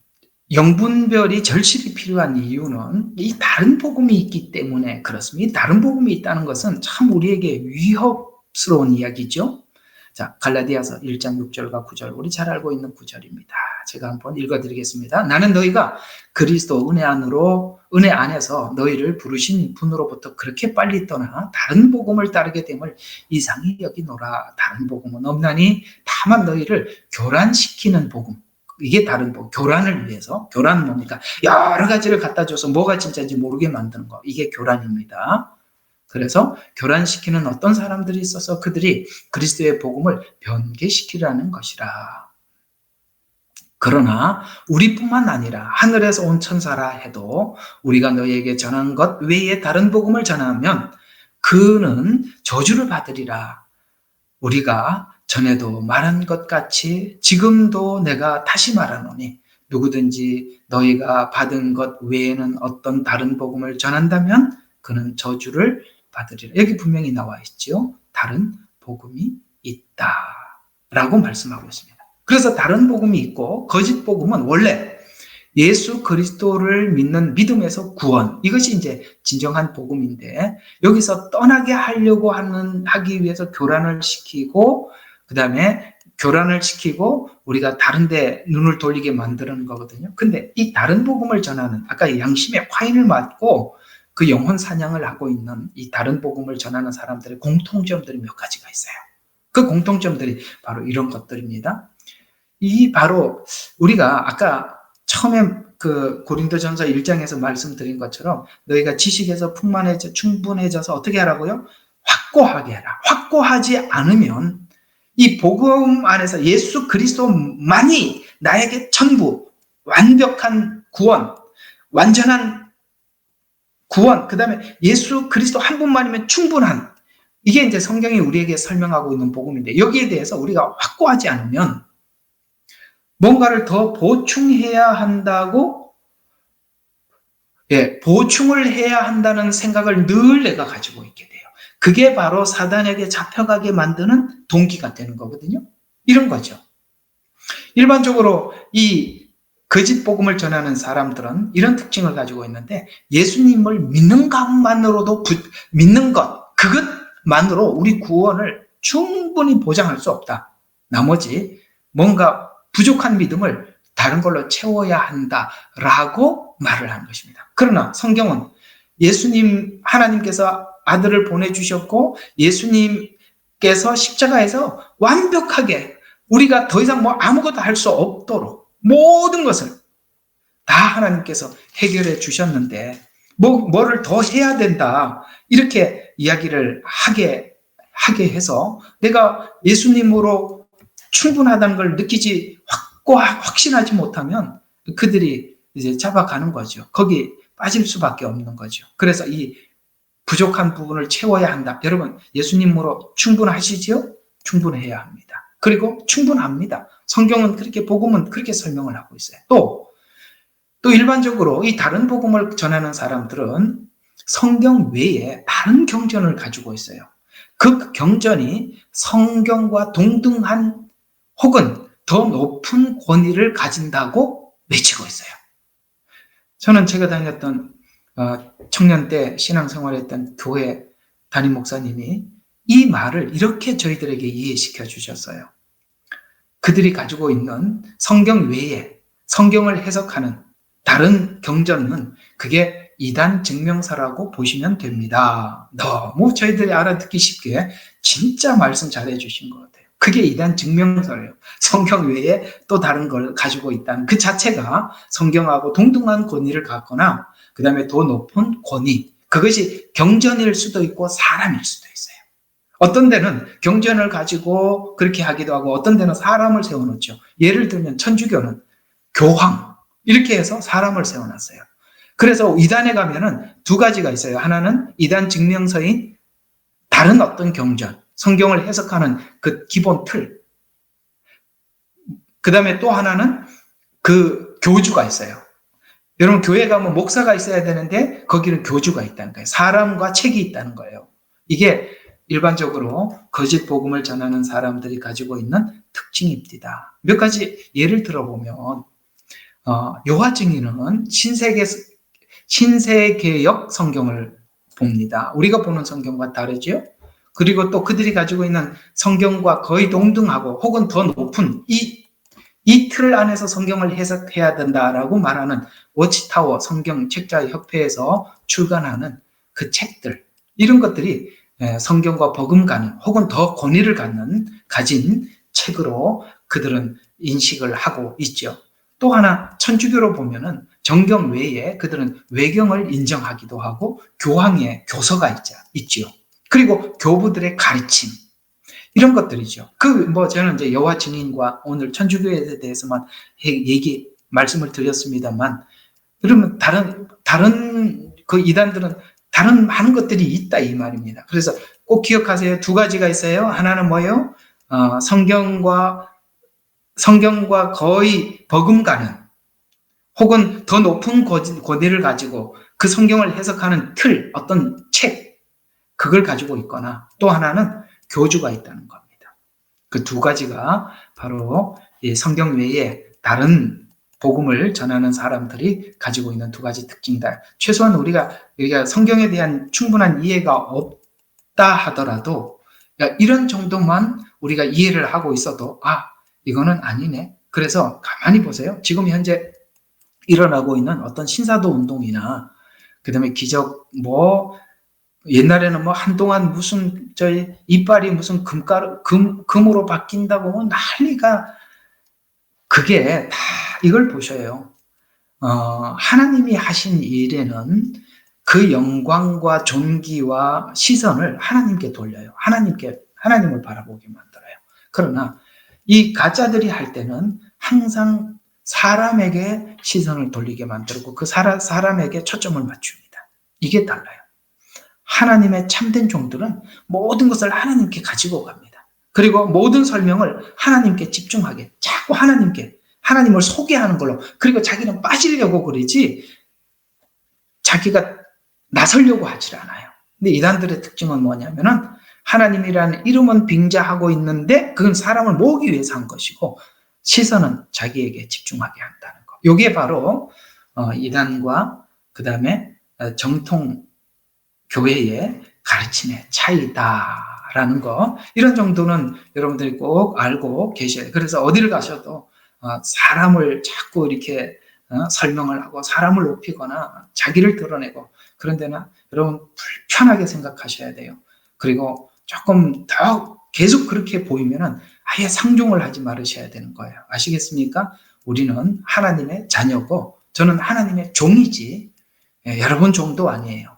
영분별이 절실히 필요한 이유는 이 다른 복음이 있기 때문에 그렇습니다. 이 다른 복음이 있다는 것은 참 우리에게 위협스러운 이야기죠. 자, 갈라디아서 1장 6절과 9절, 우리 잘 알고 있는 9절입니다. 제가 한번 읽어드리겠습니다. 나는 너희가 그리스도 은혜 안에서 너희를 부르신 분으로부터 그렇게 빨리 떠나 다른 복음을 따르게 됨을 이상히 여기노라. 다른 복음은 없나니 다만 너희를 교란시키는 복음. 이게 다른 복음. 교란을 위해서. 교란은 뭡니까? 여러 가지를 갖다 줘서 뭐가 진짜인지 모르게 만드는 거. 이게 교란입니다. 그래서 교란시키는 어떤 사람들이 있어서 그들이 그리스도의 복음을 변개시키라는 것이라. 그러나 우리뿐만 아니라 하늘에서 온 천사라 해도 우리가 너희에게 전한 것 외에 다른 복음을 전하면 그는 저주를 받으리라. 우리가 전에도 말한 것 같이 지금도 내가 다시 말하노니, 누구든지 너희가 받은 것 외에는 어떤 다른 복음을 전한다면 그는 저주를 받으리라. 여기 분명히 나와 있죠. 다른 복음이 있다라고 말씀하고 있습니다. 그래서 다른 복음이 있고, 거짓 복음은 원래 예수 그리스도를 믿는 믿음에서 구원, 이것이 이제 진정한 복음인데, 여기서 떠나게 하기 위해서 교란을 시키고, 그 다음에 교란을 시키고 우리가 다른 데 눈을 돌리게 만드는 거거든요. 근데 이 다른 복음을 전하는, 아까 양심의 화인을 맞고 그 영혼 사냥을 하고 있는 이 다른 복음을 전하는 사람들의 공통점들이 몇 가지가 있어요. 그 공통점들이 바로 이런 것들입니다. 이 바로 우리가 아까 처음에 그 고린도전서 1장에서 말씀드린 것처럼 너희가 지식에서 충분해져서 어떻게 하라고요? 확고하게 해라. 확고하지 않으면 이 복음 안에서 예수 그리스도만이 나에게 전부, 완벽한 구원, 완전한 구원, 그 다음에 예수 그리스도 한 분만이면 충분한, 이게 이제 성경이 우리에게 설명하고 있는 복음인데, 여기에 대해서 우리가 확고하지 않으면 뭔가를 더 보충해야 한다고, 보충을 해야 한다는 생각을 늘 내가 가지고 있게 돼요. 그게 바로 사단에게 잡혀가게 만드는 동기가 되는 거거든요. 이런 거죠. 일반적으로 이 거짓 복음을 전하는 사람들은 이런 특징을 가지고 있는데, 예수님을 믿는 것, 그것만으로 우리 구원을 충분히 보장할 수 없다. 나머지 뭔가 부족한 믿음을 다른 걸로 채워야 한다라고 말을 한 것입니다. 그러나 성경은 하나님께서 아들을 보내주셨고, 예수님께서 십자가에서 완벽하게 우리가 더 이상 아무것도 할 수 없도록 모든 것을 다 하나님께서 해결해 주셨는데, 뭐를 더 해야 된다. 이렇게 이야기를 하게 해서 내가 예수님으로 충분하다는 걸 느끼지 확신하지 못하면 그들이 이제 잡아가는 거죠. 거기 빠질 수밖에 없는 거죠. 그래서 이 부족한 부분을 채워야 한다. 여러분, 예수님으로 충분하시지요? 충분해야 합니다. 그리고 충분합니다. 성경은 그렇게, 복음은 그렇게 설명을 하고 있어요. 또 일반적으로 이 다른 복음을 전하는 사람들은 성경 외에 다른 경전을 가지고 있어요. 그 경전이 성경과 동등한 혹은 더 높은 권위를 가진다고 외치고 있어요. 저는 제가 다녔던 청년 때 신앙생활했던 교회 담임 목사님이 이 말을 이렇게 저희들에게 이해시켜 주셨어요. 그들이 가지고 있는 성경 외에 성경을 해석하는 다른 경전은 그게 이단 증명서라고 보시면 됩니다. 너무 저희들이 알아듣기 쉽게 진짜 말씀 잘해 주신 것 같아요. 그게 이단 증명서예요. 성경 외에 또 다른 걸 가지고 있다는 그 자체가 성경하고 동등한 권위를 갖거나 그 다음에 더 높은 권위, 그것이 경전일 수도 있고 사람일 수도 있어요. 어떤 데는 경전을 가지고 그렇게 하기도 하고 어떤 데는 사람을 세워놓죠. 예를 들면 천주교는 교황 이렇게 해서 사람을 세워놨어요. 그래서 이단에 가면은 두 가지가 있어요. 하나는 이단 증명서인 다른 어떤 경전, 성경을 해석하는 그 기본 틀. 그 다음에 또 하나는 그 교주가 있어요. 여러분, 교회 가면 목사가 있어야 되는데 거기는 교주가 있다는 거예요. 사람과 책이 있다는 거예요. 이게 일반적으로 거짓 복음을 전하는 사람들이 가지고 있는 특징입니다. 몇 가지 예를 들어보면 여호와 증인은 신세개역 성경을 봅니다. 우리가 보는 성경과 다르죠? 그리고 또 그들이 가지고 있는 성경과 거의 동등하고 혹은 더 높은 이 틀 안에서 성경을 해석해야 된다라고 말하는 워치타워 성경 책자 협회에서 출간하는 그 책들, 이런 것들이 성경과 버금가는 혹은 더 권위를 가진 책으로 그들은 인식을 하고 있죠. 또 하나 천주교로 보면은 정경 외에 그들은 외경을 인정하기도 하고 교황의 교서가 있지요. 그리고 교부들의 가르침, 이런 것들이죠. 저는 이제 여호와 증인과 오늘 천주교에 대해서만 말씀을 드렸습니다만, 그러면 다른 그 이단들은 다른 많은 것들이 있다 이 말입니다. 그래서 꼭 기억하세요. 두 가지가 있어요. 하나는 뭐예요? 성경과 거의 버금가는 혹은 더 높은 권위를 가지고 그 성경을 해석하는 틀, 어떤 책, 그걸 가지고 있거나 또 하나는 교주가 있다는 겁니다. 그 두 가지가 바로 이 성경 외에 다른 복음을 전하는 사람들이 가지고 있는 두 가지 특징이다. 최소한 우리가 성경에 대한 충분한 이해가 없다 하더라도 이런 정도만 우리가 이해를 하고 있어도 이거는 아니네. 그래서 가만히 보세요. 지금 현재 일어나고 있는 어떤 신사도 운동이나 그다음에 기적 옛날에는 한동안 무슨 이빨이 무슨 금으로 바뀐다고 난리가, 그게 다 이걸 보셔요. 하나님이 하신 일에는 그 영광과 존귀와 시선을 하나님께 돌려요. 하나님을 바라보게 만들어요. 그러나 이 가짜들이 할 때는 항상 사람에게 시선을 돌리게 만들고 그 사람에게 초점을 맞춥니다. 이게 달라요. 하나님의 참된 종들은 모든 것을 하나님께 가지고 갑니다. 그리고 모든 설명을 하나님께 집중하게, 자꾸 하나님을 소개하는 걸로, 그리고 자기는 빠지려고 그러지 자기가 나서려고 하질 않아요. 근데 이단들의 특징은 뭐냐면은 하나님이라는 이름은 빙자하고 있는데 그건 사람을 모으기 위해서 한 것이고 시선은 자기에게 집중하게 한다는 것. 이게 바로 이단과 그 다음에 정통 교회의 가르침의 차이다라는 거, 이런 정도는 여러분들이 꼭 알고 계셔야 돼요. 그래서 어디를 가셔도 사람을 자꾸 이렇게 설명을 하고 사람을 높이거나 자기를 드러내고 그런 데는 여러분 불편하게 생각하셔야 돼요. 그리고 조금 더 계속 그렇게 보이면은 아예 상종을 하지 말으셔야 되는 거예요. 아시겠습니까? 우리는 하나님의 자녀고 저는 하나님의 종이지 여러분 종도 아니에요.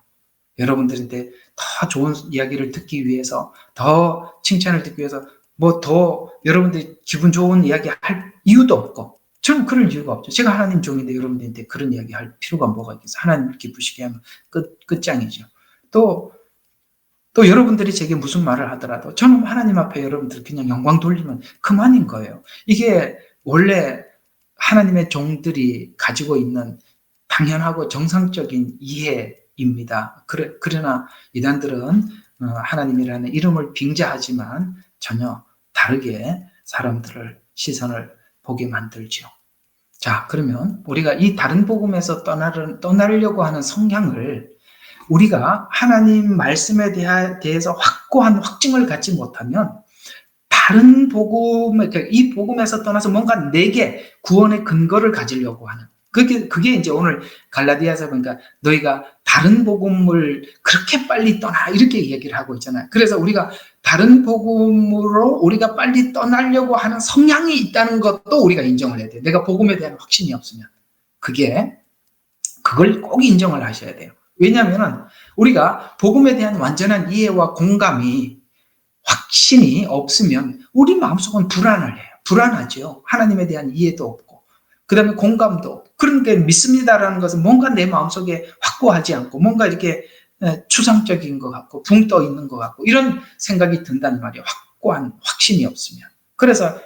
여러분들한테 더 좋은 이야기를 듣기 위해서, 더 칭찬을 듣기 위해서, 뭐 더 여러분들이 기분 좋은 이야기 할 이유도 없고, 저는 그럴 이유가 없죠. 제가 하나님 종인데 여러분들한테 그런 이야기 할 필요가 뭐가 있겠어요. 하나님을 기쁘시게 하면 끝장이죠. 또 여러분들이 제게 무슨 말을 하더라도 저는 하나님 앞에 여러분들 그냥 영광 돌리면 그만인 거예요. 이게 원래 하나님의 종들이 가지고 있는 당연하고 정상적인 이해입니다. 그러나 이단들은 하나님이라는 이름을 빙자하지만 전혀 다르게 사람들을 시선을 보게 만들죠. 자, 그러면 우리가 이 다른 복음에서 떠나려고 하는 성향을 우리가 하나님 말씀에 대해서 확고한 확증을 갖지 못하면 다른 복음, 이 복음에서 떠나서 뭔가 내게 구원의 근거를 가지려고 하는, 그게 이제 오늘 갈라디아서 보니까 너희가 다른 복음을 그렇게 빨리 떠나 이렇게 얘기를 하고 있잖아요. 그래서 우리가 다른 복음으로 우리가 빨리 떠나려고 하는 성향이 있다는 것도 우리가 인정을 해야 돼요. 내가 복음에 대한 확신이 없으면 그걸 꼭 인정을 하셔야 돼요. 왜냐하면 우리가 복음에 대한 완전한 이해와 공감이 확신이 없으면 우리 마음속은 불안하죠. 하나님에 대한 이해도 없고, 그 다음에 공감도 없고. 그러니까 믿습니다라는 것은 뭔가 내 마음속에 확고하지 않고 뭔가 이렇게 추상적인 것 같고 붕 떠 있는 것 같고 이런 생각이 든단 말이에요. 확고한 확신이 없으면. 그래서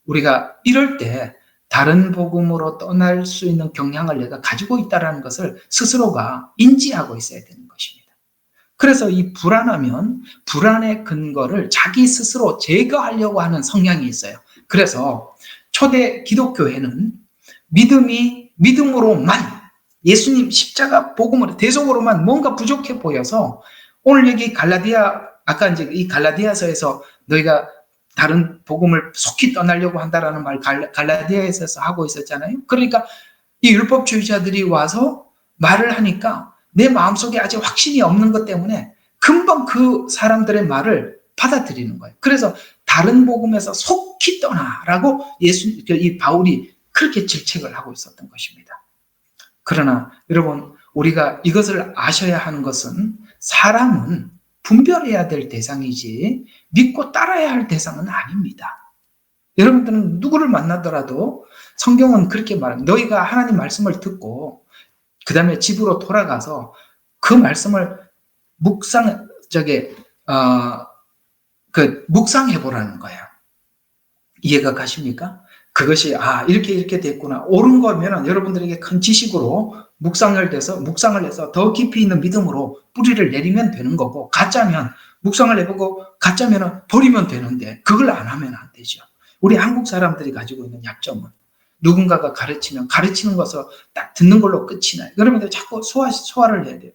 우리가 이럴 때 다른 복음으로 떠날 수 있는 경향을 내가 가지고 있다는 것을 스스로가 인지하고 있어야 되는 것입니다. 그래서 이 불안하면 불안의 근거를 자기 스스로 제거하려고 하는 성향이 있어요. 그래서 초대 기독교회는 믿음으로만, 예수님 십자가 복음으로 대속으로만 뭔가 부족해 보여서 오늘 여기 아까 이제 이 갈라디아서에서 너희가 다른 복음을 속히 떠나려고 한다라는 말 갈라디아에서 하고 있었잖아요. 그러니까 이 율법주의자들이 와서 말을 하니까 내 마음속에 아직 확신이 없는 것 때문에 금방 그 사람들의 말을 받아들이는 거예요. 그래서 다른 복음에서 속히 떠나라고 이 바울이 그렇게 질책을 하고 있었던 것입니다. 그러나 여러분, 우리가 이것을 아셔야 하는 것은 사람은 분별해야 될 대상이지 믿고 따라야 할 대상은 아닙니다. 여러분들은 누구를 만나더라도 성경은 그렇게 말합니다. 너희가 하나님 말씀을 듣고 그 다음에 집으로 돌아가서 그 말씀을 묵상해보라는 거예요. 이해가 가십니까? 그것이 이렇게 됐구나. 옳은 거면 여러분들에게 큰 지식으로 묵상을 해서 더 깊이 있는 믿음으로 뿌리를 내리면 되는 거고, 가짜면 묵상을 해보고 가짜면 버리면 되는데 그걸 안 하면 안 되죠. 우리 한국 사람들이 가지고 있는 약점은 누군가가 가르치면 가르치는 것을 딱 듣는 걸로 끝이 나요. 여러분들 자꾸 소화를 해야 돼요.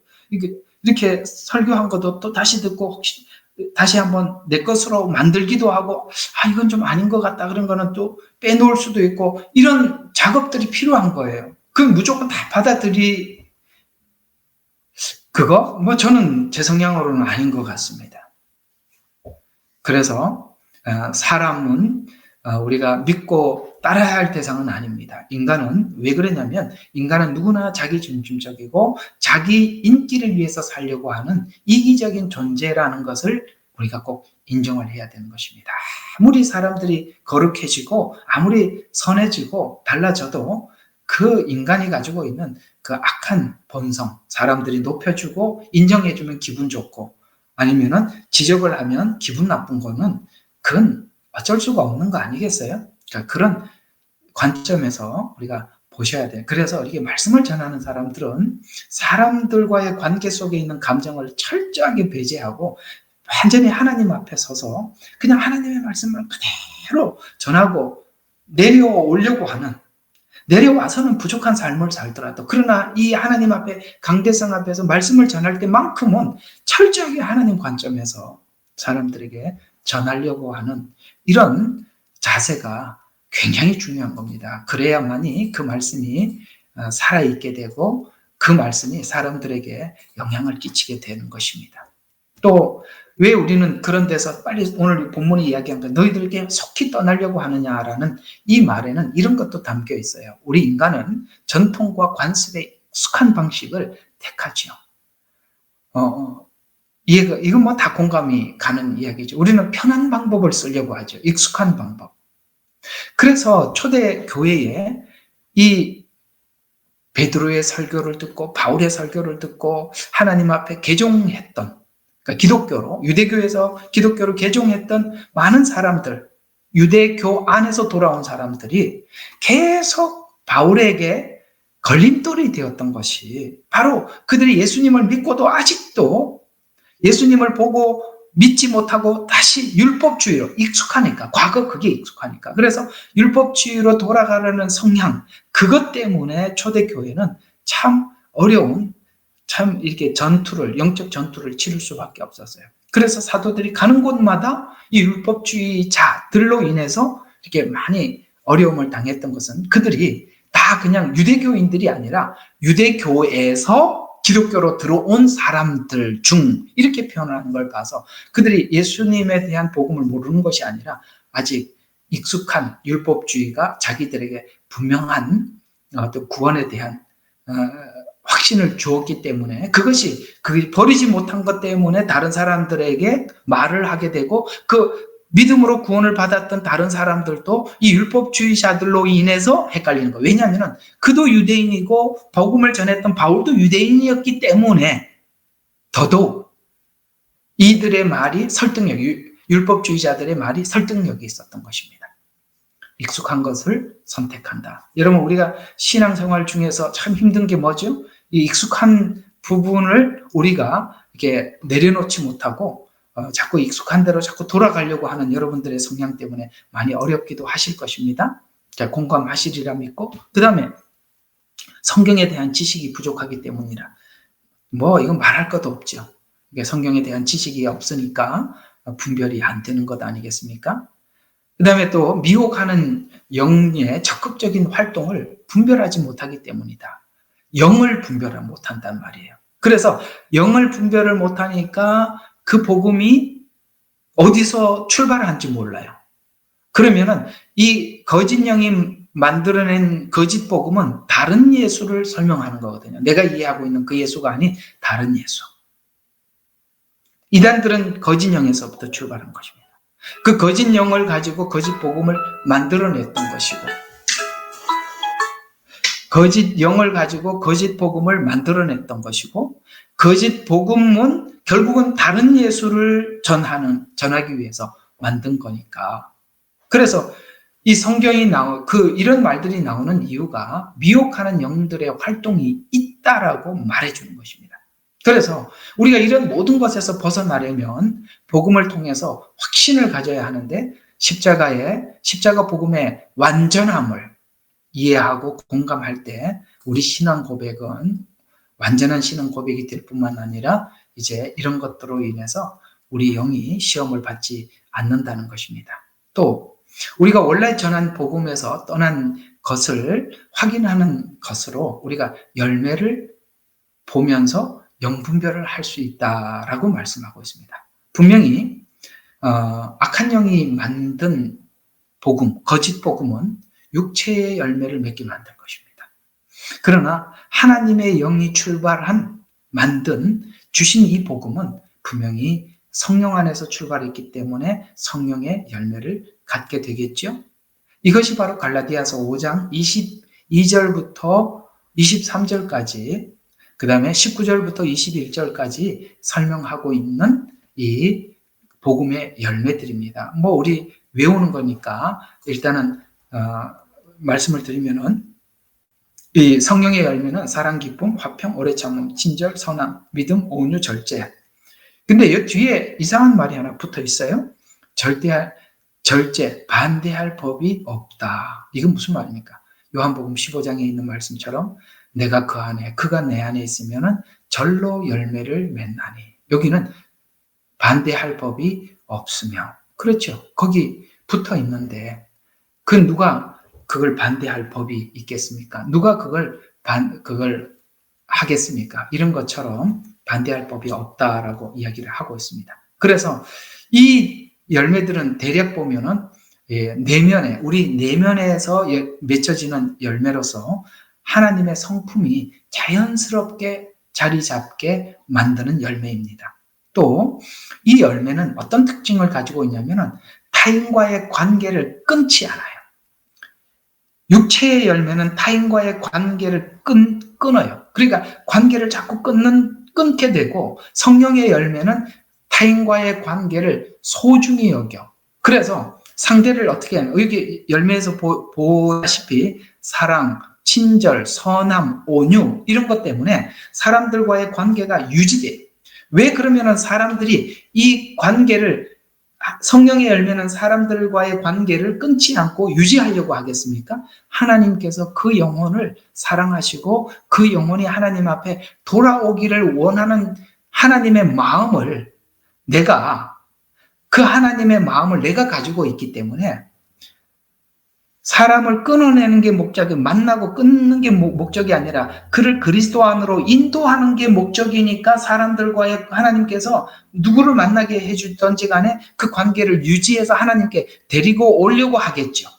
이렇게 설교한 것도 또 다시 듣고 혹시 다시 한번 내 것으로 만들기도 하고 이건 좀 아닌 것 같다 그런 거는 또 빼놓을 수도 있고 이런 작업들이 필요한 거예요. 그럼 무조건 다 그거 저는 제 성향으로는 아닌 것 같습니다. 그래서 사람은 우리가 믿고 따라야 할 대상은 아닙니다. 인간은 왜 그러냐면 인간은 누구나 자기 중심적이고 자기 인기를 위해서 살려고 하는 이기적인 존재라는 것을 우리가 꼭 인정을 해야 되는 것입니다. 아무리 사람들이 거룩해지고 아무리 선해지고 달라져도 그 인간이 가지고 있는 그 악한 본성, 사람들이 높여주고 인정해주면 기분 좋고 아니면은 지적을 하면 기분 나쁜 거는 그건 어쩔 수가 없는 거 아니겠어요? 그러니까 그런 관점에서 우리가 보셔야 돼요. 그래서 이렇게 말씀을 전하는 사람들은 사람들과의 관계 속에 있는 감정을 철저하게 배제하고 완전히 하나님 앞에 서서 그냥 하나님의 말씀을 그대로 전하고 내려와서는 부족한 삶을 살더라도 그러나 이 하나님 앞에 강대상 앞에서 말씀을 전할 때만큼은 철저하게 하나님 관점에서 사람들에게 전하려고 하는 이런 자세가 굉장히 중요한 겁니다. 그래야만이 그 말씀이 살아있게 되고 그 말씀이 사람들에게 영향을 끼치게 되는 것입니다. 또 왜 우리는 그런 데서 빨리 오늘 본문이 이야기한 거 너희들에게 속히 떠나려고 하느냐라는 이 말에는 이런 것도 담겨 있어요. 우리 인간은 전통과 관습에 익숙한 방식을 택하지요. 이건 뭐 다 공감이 가는 이야기죠. 우리는 편한 방법을 쓰려고 하죠. 익숙한 방법. 그래서 초대 교회에 이 베드로의 설교를 듣고 바울의 설교를 듣고 하나님 앞에 개종했던, 그러니까 기독교로, 유대교에서 기독교로 개종했던 많은 사람들, 유대교 안에서 돌아온 사람들이 계속 바울에게 걸림돌이 되었던 것이 바로 그들이 예수님을 믿고도 아직도 예수님을 보고 믿지 못하고 다시 율법주의로 익숙하니까, 과거 그게 익숙하니까. 그래서 율법주의로 돌아가려는 성향, 그것 때문에 초대교회는 참 어려운, 참 이렇게 영적 전투를 치를 수밖에 없었어요. 그래서 사도들이 가는 곳마다 이 율법주의자들로 인해서 이렇게 많이 어려움을 당했던 것은 그들이 다 그냥 유대교인들이 아니라 유대교에서 기독교로 들어온 사람들 중, 이렇게 표현하는 걸 봐서 그들이 예수님에 대한 복음을 모르는 것이 아니라 아직 익숙한 율법주의가 자기들에게 분명한 어떤 구원에 대한 확신을 주었기 때문에, 그것이 버리지 못한 것 때문에 다른 사람들에게 말을 하게 되고, 그 믿음으로 구원을 받았던 다른 사람들도 이 율법주의자들로 인해서 헷갈리는 거예요. 왜냐하면 그도 유대인이고 복음을 전했던 바울도 유대인이었기 때문에 더더욱 이들의 말이 율법주의자들의 말이 설득력이 있었던 것입니다. 익숙한 것을 선택한다. 여러분, 우리가 신앙생활 중에서 참 힘든 게 뭐죠? 이 익숙한 부분을 우리가 이렇게 내려놓지 못하고 자꾸 익숙한 대로 자꾸 돌아가려고 하는 여러분들의 성향 때문에 많이 어렵기도 하실 것입니다. 자, 공감하시리라 믿고, 그 다음에 성경에 대한 지식이 부족하기 때문이라. 이건 말할 것도 없죠. 성경에 대한 지식이 없으니까 분별이 안 되는 것 아니겠습니까? 그 다음에 또 미혹하는 영의 적극적인 활동을 분별하지 못하기 때문이다. 영을 분별을 못한단 말이에요. 그래서 영을 분별을 못하니까 그 복음이 어디서 출발한지 몰라요. 그러면은 이 거짓 영이 만들어낸 거짓 복음은 다른 예수를 설명하는 거거든요. 내가 이해하고 있는 그 예수가 아닌 다른 예수. 이단들은 거짓 영에서부터 출발한 것입니다. 그 거짓 영을 가지고 거짓 복음을 만들어냈던 것이고, 거짓 영을 가지고 거짓 복음을 만들어냈던 것이고, 거짓 복음은 결국은 다른 예수를 전하기 위해서 만든 거니까. 그래서 이 성경이 이런 말들이 나오는 이유가 미혹하는 영들의 활동이 있다라고 말해주는 것입니다. 그래서 우리가 이런 모든 것에서 벗어나려면 복음을 통해서 확신을 가져야 하는데, 십자가 복음의 완전함을 이해하고 공감할 때 우리 신앙 고백은 완전한 신앙 고백이 될 뿐만 아니라 이제 이런 것들로 인해서 우리 영이 시험을 받지 않는다는 것입니다. 또 우리가 원래 전한 복음에서 떠난 것을 확인하는 것으로 우리가 열매를 보면서 영분별을 할 수 있다라고 말씀하고 있습니다. 분명히 악한 영이 만든 복음, 거짓 복음은 육체의 열매를 맺게 만들 것입니다. 그러나 하나님의 영이 만든 주신 이 복음은 분명히 성령 안에서 출발했기 때문에 성령의 열매를 갖게 되겠죠. 이것이 바로 갈라디아서 5장 22절부터 23절까지, 그 다음에 19절부터 21절까지 설명하고 있는 이 복음의 열매들입니다. 우리 외우는 거니까 일단은 말씀을 드리면은, 이 성령의 열매는 사랑, 기쁨, 화평, 오래 참음, 친절, 선함, 믿음, 온유, 절제. 근데 이 뒤에 이상한 말이 하나 붙어 있어요. 절제, 반대할 법이 없다. 이건 무슨 말입니까? 요한복음 15장에 있는 말씀처럼 내가 그 안에, 그가 내 안에 있으면은 절로 열매를 맺나니. 여기는 반대할 법이 없으며. 그렇죠. 거기 붙어 있는데, 누가 그걸 반대할 법이 있겠습니까? 누가 그걸 하겠습니까? 이런 것처럼 반대할 법이 없다라고 이야기를 하고 있습니다. 그래서 이 열매들은 대략 보면은 우리 내면에서 맺혀지는 열매로서 하나님의 성품이 자연스럽게 자리 잡게 만드는 열매입니다. 또 이 열매는 어떤 특징을 가지고 있냐면은 타인과의 관계를 끊지 않아요. 육체의 열매는 타인과의 관계를 끊어요. 그러니까 관계를 자꾸 끊게 되고, 성령의 열매는 타인과의 관계를 소중히 여겨. 그래서 상대를 어떻게 하냐, 여기 열매에서 보다시피 사랑, 친절, 선함, 온유 이런 것 때문에 사람들과의 관계가 유지돼요. 왜 그러면은 사람들이 이 관계를, 성령의 열매는 사람들과의 관계를 끊지 않고 유지하려고 하겠습니까? 하나님께서 그 영혼을 사랑하시고 그 영혼이 하나님 앞에 돌아오기를 원하는 하나님의 마음을, 그 하나님의 마음을 내가 가지고 있기 때문에 사람을 끊어내는 게 목적이, 만나고 끊는 게 목적이 아니라 그를 그리스도 안으로 인도하는 게 목적이니까, 사람들과의 하나님께서 누구를 만나게 해주든지 간에 그 관계를 유지해서 하나님께 데리고 오려고 하겠죠.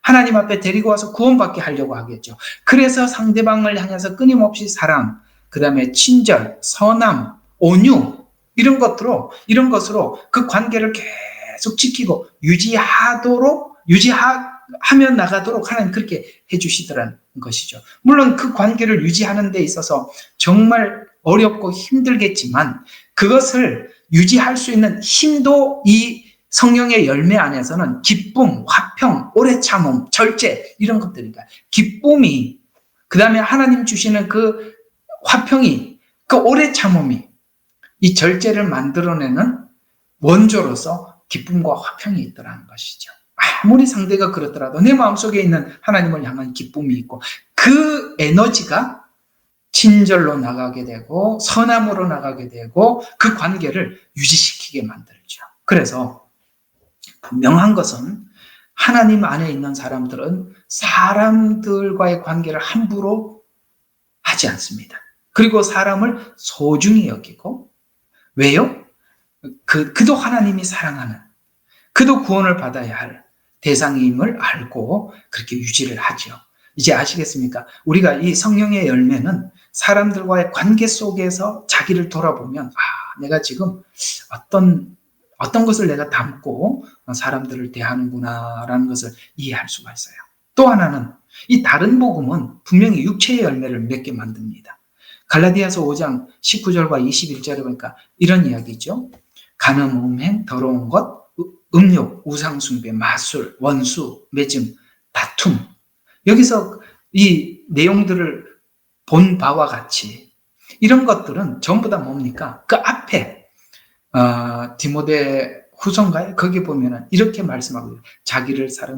하나님 앞에 데리고 와서 구원받게 하려고 하겠죠. 그래서 상대방을 향해서 끊임없이 사랑, 그 다음에 친절, 선함, 온유 이런 것으로 그 관계를 계속 지키고 하며 나가도록 하나님 그렇게 해주시더라는 것이죠. 물론 그 관계를 유지하는 데 있어서 정말 어렵고 힘들겠지만 그것을 유지할 수 있는 힘도 이 성령의 열매 안에서는 기쁨, 화평, 오래 참음, 절제 이런 것들이니까, 기쁨이, 그 다음에 하나님 주시는 그 화평이, 그 오래 참음이 이 절제를 만들어내는 원조로서 기쁨과 화평이 있더라는 것이죠. 아무리 상대가 그렇더라도 내 마음속에 있는 하나님을 향한 기쁨이 있고, 그 에너지가 친절로 나가게 되고 선함으로 나가게 되고 그 관계를 유지시키게 만들죠. 그래서 분명한 것은 하나님 안에 있는 사람들은 사람들과의 관계를 함부로 하지 않습니다. 그리고 사람을 소중히 여기고, 왜요? 그도 하나님이 사랑하는, 그도 구원을 받아야 할 대상임을 알고 그렇게 유지를 하죠. 이제 아시겠습니까? 우리가 이 성령의 열매는 사람들과의 관계 속에서 자기를 돌아보면, 내가 지금 어떤 것을 내가 담고 사람들을 대하는구나라는 것을 이해할 수가 있어요. 또 하나는, 이 다른 복음은 분명히 육체의 열매를 맺게 만듭니다. 갈라디아서 5장 19절과 21절에 보니까 이런 이야기죠. 간음, 음행, 더러운 것, 음욕, 우상숭배, 마술, 원수, 매증, 다툼. 여기서 이 내용들을 본 바와 같이 이런 것들은 전부 다 뭡니까? 그 앞에 디모데 후서인가요? 거기 보면은 이렇게 말씀하고,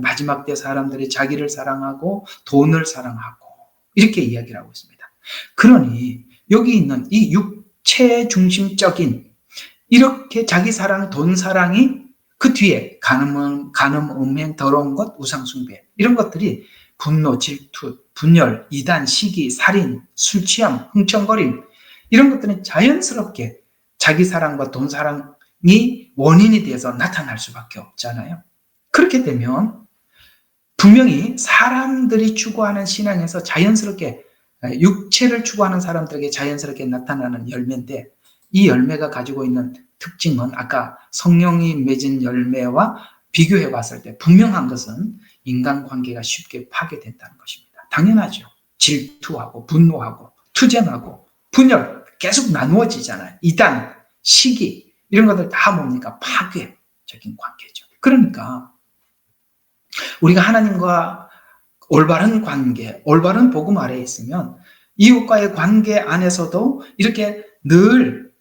마지막 때 사람들이 자기를 사랑하고 돈을 사랑하고 이렇게 이야기를 하고 있습니다. 그러니 여기 있는 이 육체 중심적인 이렇게 자기 사랑, 돈 사랑이 그 뒤에 간음, 음행, 더러운 것, 우상숭배 이런 것들이 분노, 질투, 분열, 이단, 시기, 살인, 술취함, 흥청거림 이런 것들은 자연스럽게 자기 사랑과 돈 사랑이 원인이 돼서 나타날 수밖에 없잖아요. 그렇게 되면 분명히 사람들이 추구하는 신앙에서 자연스럽게, 육체를 추구하는 사람들에게 자연스럽게 나타나는 열매인데, 이 열매가 가지고 있는 특징은 아까 성령이 맺은 열매와 비교해 봤을 때 분명한 것은 인간관계가 쉽게 파괴된다는 것입니다. 당연하죠. 질투하고 분노하고 투쟁하고 분열 계속 나누어지잖아요. 이단, 시기 이런 것들 다 뭡니까? 파괴적인 관계죠. 그러니까 우리가 하나님과 올바른 관계, 올바른 복음 아래에 있으면 이웃과의 관계 안에서도 이렇게 늘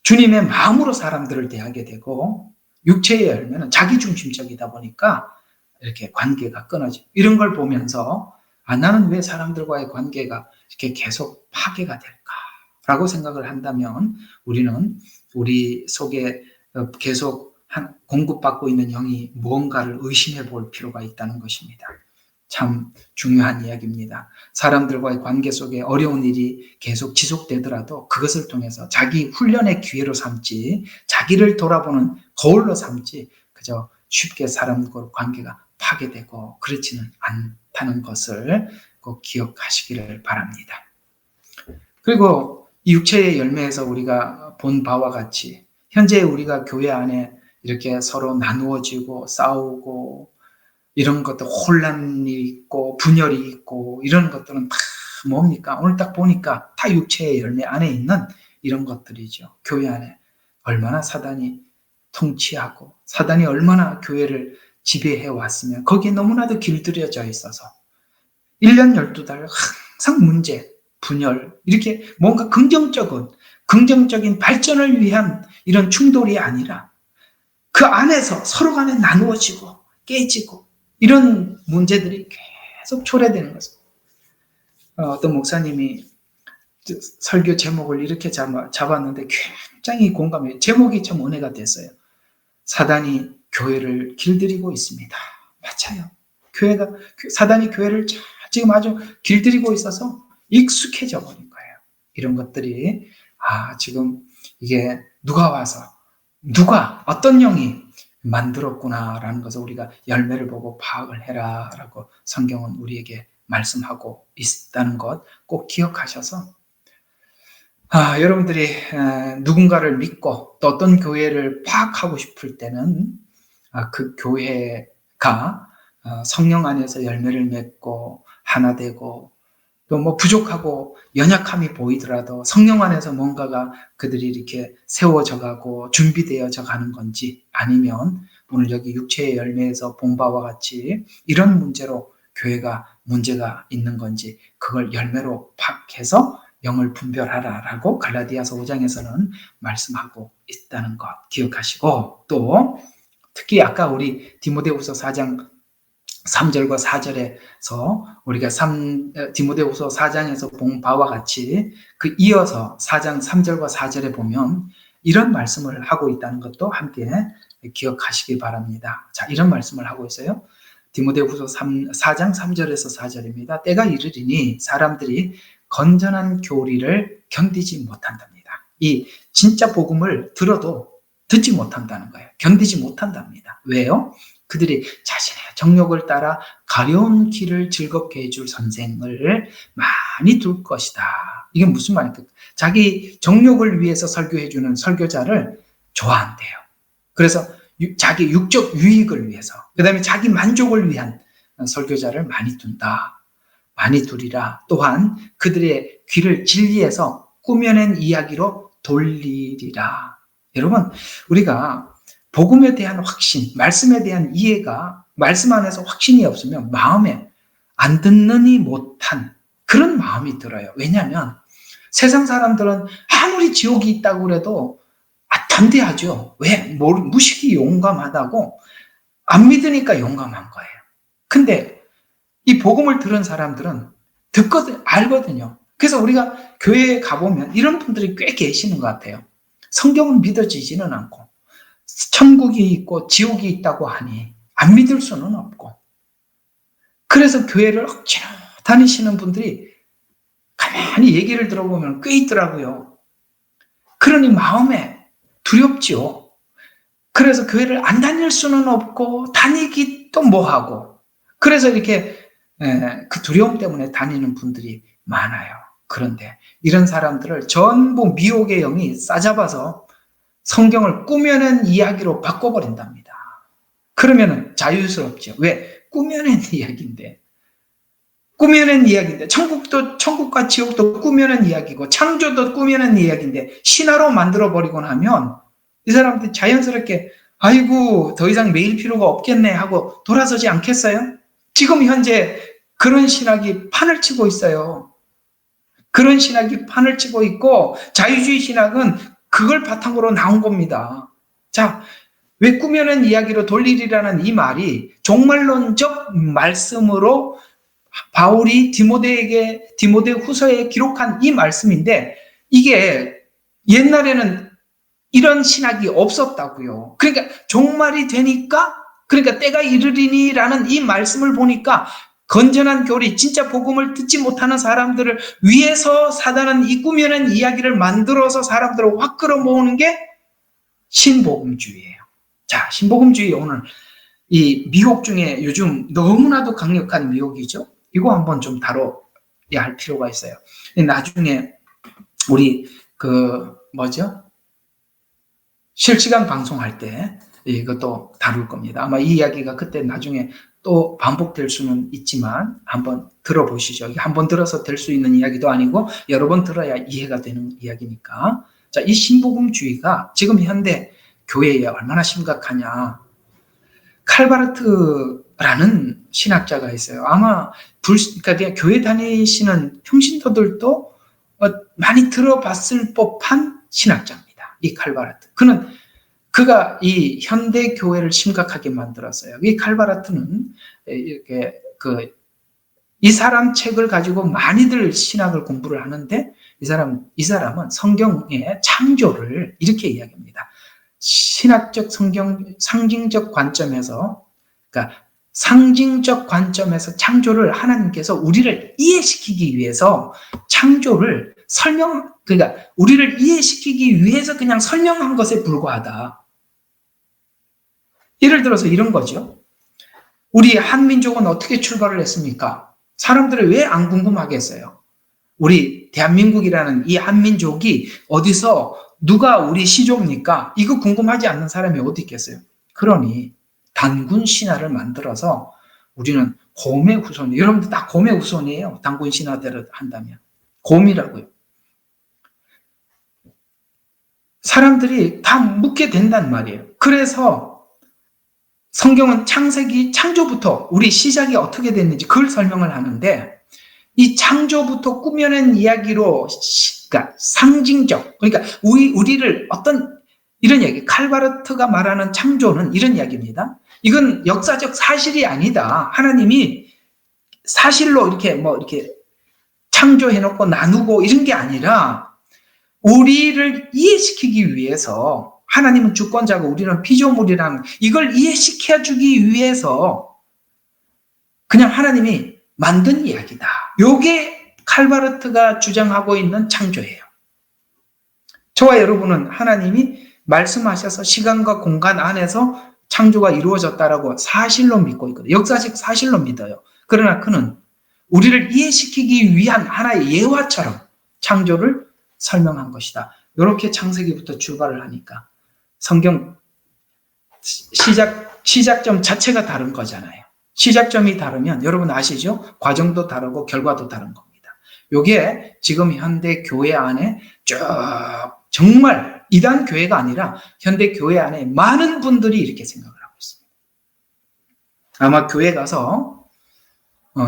주님의 마음으로 사람들을 대하게 되고, 육체의 열매는 자기중심적이다 보니까 이렇게 관계가 끊어지고, 이런 걸 보면서 나는 왜 사람들과의 관계가 이렇게 계속 파괴가 될까라고 생각을 한다면 우리는 우리 속에 계속 공급받고 있는 영이 무언가를 의심해 볼 필요가 있다는 것입니다. 참 중요한 이야기입니다. 사람들과의 관계 속에 어려운 일이 계속 지속되더라도 그것을 통해서 자기 훈련의 기회로 삼지, 자기를 돌아보는 거울로 삼지, 그저 쉽게 사람과 관계가 파괴되고 그렇지는 않다는 것을 꼭 기억하시기를 바랍니다. 그리고 이 육체의 열매에서 우리가 본 바와 같이 현재 우리가 교회 안에 이렇게 서로 나누어지고 싸우고 이런 것도 혼란이 있고 분열이 있고 이런 것들은 다 뭡니까? 오늘 딱 보니까 다 육체의 열매 안에 있는 이런 것들이죠. 교회 안에 얼마나 사단이 통치하고 사단이 얼마나 교회를 지배해 왔으면 거기에 너무나도 길들여져 있어서 1년 12달 항상 문제, 분열, 이렇게 뭔가 긍정적인 발전을 위한 이런 충돌이 아니라 그 안에서 서로 간에 나누어지고 깨지고 이런 문제들이 계속 초래되는 것입니다. 어떤 목사님이 설교 제목을 이렇게 잡았는데 굉장히 공감해요. 제목이 참 은혜가 됐어요. 사단이 교회를 길들이고 있습니다. 맞아요. 사단이 교회를 지금 아주 길들이고 있어서 익숙해져 버린 거예요. 이런 것들이 지금 이게 어떤 영이 만들었구나라는 것을 우리가 열매를 보고 파악을 해라라고 성경은 우리에게 말씀하고 있다는 것 꼭 기억하셔서 여러분들이 누군가를 믿고 또 어떤 교회를 파악하고 싶을 때는 그 교회가 성령 안에서 열매를 맺고 하나 되고 또 뭐 부족하고 연약함이 보이더라도 성령 안에서 뭔가가 그들이 이렇게 세워져 가고 준비되어져 가는 건지 아니면 오늘 여기 육체의 열매에서 본 바와 같이 이런 문제로 교회가 문제가 있는 건지 그걸 열매로 파악해서 영을 분별하라라고 갈라디아서 5장에서는 말씀하고 있다는 것 기억하시고 또 특히 아까 우리 디모데후서 4장 3절과 4절에서 우리가 디모데후서 4장에서 본 바와 같이 그 이어서 4장 3절과 4절에 보면 이런 말씀을 하고 있다는 것도 함께 기억하시기 바랍니다. 자, 이런 말씀을 하고 있어요. 디모데후서 4장 3절에서 4절입니다. 때가 이르리니 사람들이 건전한 교리를 견디지 못한답니다. 이 진짜 복음을 들어도 듣지 못한다는 거예요. 견디지 못한답니다. 왜요? 그들이 자신의 정욕을 따라 가려운 길을 즐겁게 해줄 선생을 많이 둘 것이다. 이게 무슨 말입니까? 자기 정욕을 위해서 설교해주는 설교자를 좋아한대요. 그래서 자기 육적 유익을 위해서, 그 다음에 자기 만족을 위한 설교자를 많이 둔다. 많이 두리라. 또한 그들의 귀를 진리에서 꾸며낸 이야기로 돌리리라. 여러분, 우리가 복음에 대한 확신, 말씀에 대한 이해가 말씀 안에서 확신이 없으면 마음에 안 듣느니 못한 그런 마음이 들어요. 왜냐하면 세상 사람들은 아무리 지옥이 있다고 그래도 담대하죠. 왜? 무식이 용감하다고 안 믿으니까 용감한 거예요. 근데 이 복음을 들은 사람들은 알거든요. 그래서 우리가 교회에 가보면 이런 분들이 꽤 계시는 것 같아요. 성경은 믿어지지는 않고 천국이 있고 지옥이 있다고 하니 안 믿을 수는 없고 그래서 교회를 억지로 다니시는 분들이 가만히 얘기를 들어보면 꽤 있더라고요. 그러니 마음에 두렵지요. 그래서 교회를 안 다닐 수는 없고 다니기도 뭐하고 그래서 이렇게 그 두려움 때문에 다니는 분들이 많아요. 그런데 이런 사람들을 전부 미혹의 영이 싸잡아서 성경을 꾸며낸 이야기로 바꿔버린답니다. 그러면 자유스럽죠. 왜? 꾸며낸 이야기인데. 천국과 지옥도 꾸며낸 이야기고 창조도 꾸며낸 이야기인데 신화로 만들어버리고 나면 이 사람들이 자연스럽게 아이고 더 이상 매일 필요가 없겠네 하고 돌아서지 않겠어요? 지금 현재 그런 신학이 판을 치고 있어요. 그런 신학이 판을 치고 있고 자유주의 신학은 그걸 바탕으로 나온 겁니다. 자, 왜 꾸며낸 이야기로 돌리리라는 이 말이 종말론적 말씀으로 바울이 디모데 후서에 기록한 이 말씀인데 이게 옛날에는 이런 신학이 없었다고요. 그러니까 종말이 되니까 그러니까 때가 이르리니라는 이 말씀을 보니까 건전한 교리, 진짜 복음을 듣지 못하는 사람들을 위해서 사단은 이 꾸며낸 이야기를 만들어서 사람들을 확 끌어모으는 게 신복음주의예요. 자, 신복음주의 오늘 이 미혹 중에 요즘 너무나도 강력한 미혹이죠. 이거 한번 좀 다뤄야 할 필요가 있어요. 나중에 우리 실시간 방송할 때 이것도 다룰 겁니다. 아마 이 이야기가 그때 나중에 또 반복될 수는 있지만 한번 들어보시죠. 한번 들어서 될 수 있는 이야기도 아니고 여러 번 들어야 이해가 되는 이야기니까. 자, 이 신복음주의가 지금 현대 교회에 얼마나 심각하냐. 칼바르트라는 신학자가 있어요. 아마 그러니까 교회 다니시는 평신도들도 많이 들어봤을 법한 신학자입니다. 이 칼바르트. 그가 이 현대 교회를 심각하게 만들었어요. 이 칼바르트는 이렇게 이 사람 책을 가지고 많이들 신학을 공부를 하는데 이 사람은 성경의 창조를 이렇게 이야기합니다. 신학적 상징적 관점에서, 그러니까 상징적 관점에서 창조를 하나님께서 우리를 이해시키기 위해서 창조를 그러니까 우리를 이해시키기 위해서 그냥 설명한 것에 불과하다. 예를 들어서 이런 거죠. 우리 한민족은 어떻게 출발을 했습니까? 사람들이 왜 안 궁금하겠어요? 우리 대한민국이라는 이 한민족이 어디서 누가 우리 시조입니까? 이거 궁금하지 않는 사람이 어디 있겠어요? 그러니 단군 신화를 만들어서 우리는 곰의 후손, 여러분들 다 곰의 후손이에요. 단군 신화대로 한다면. 곰이라고요. 사람들이 다 묻게 된단 말이에요. 그래서 성경은 창조부터 우리 시작이 어떻게 됐는지 그걸 설명을 하는데 이 창조부터 꾸며낸 이야기로, 그러니까 상징적, 그러니까 우리를 이런 얘기, 칼바르트가 말하는 창조는 이런 이야기입니다. 이건 역사적 사실이 아니다. 하나님이 사실로 이렇게 창조해놓고 나누고 이런 게 아니라 우리를 이해시키기 위해서 하나님은 주권자고 우리는 피조물이라는 이걸 이해시켜주기 위해서 그냥 하나님이 만든 이야기다. 요게 칼바르트가 주장하고 있는 창조예요. 저와 여러분은 하나님이 말씀하셔서 시간과 공간 안에서 창조가 이루어졌다라고 사실로 믿고 있거든요. 역사적 사실로 믿어요. 그러나 그는 우리를 이해시키기 위한 하나의 예화처럼 창조를 설명한 것이다. 이렇게 창세기부터 출발을 하니까 성경 시작점 자체가 다른 거잖아요. 시작점이 다르면 여러분 아시죠? 과정도 다르고 결과도 다른 겁니다. 이게 지금 현대 교회 안에 쭉 정말 이단 교회가 아니라 현대 교회 안에 많은 분들이 이렇게 생각을 하고 있습니다. 아마 교회 가서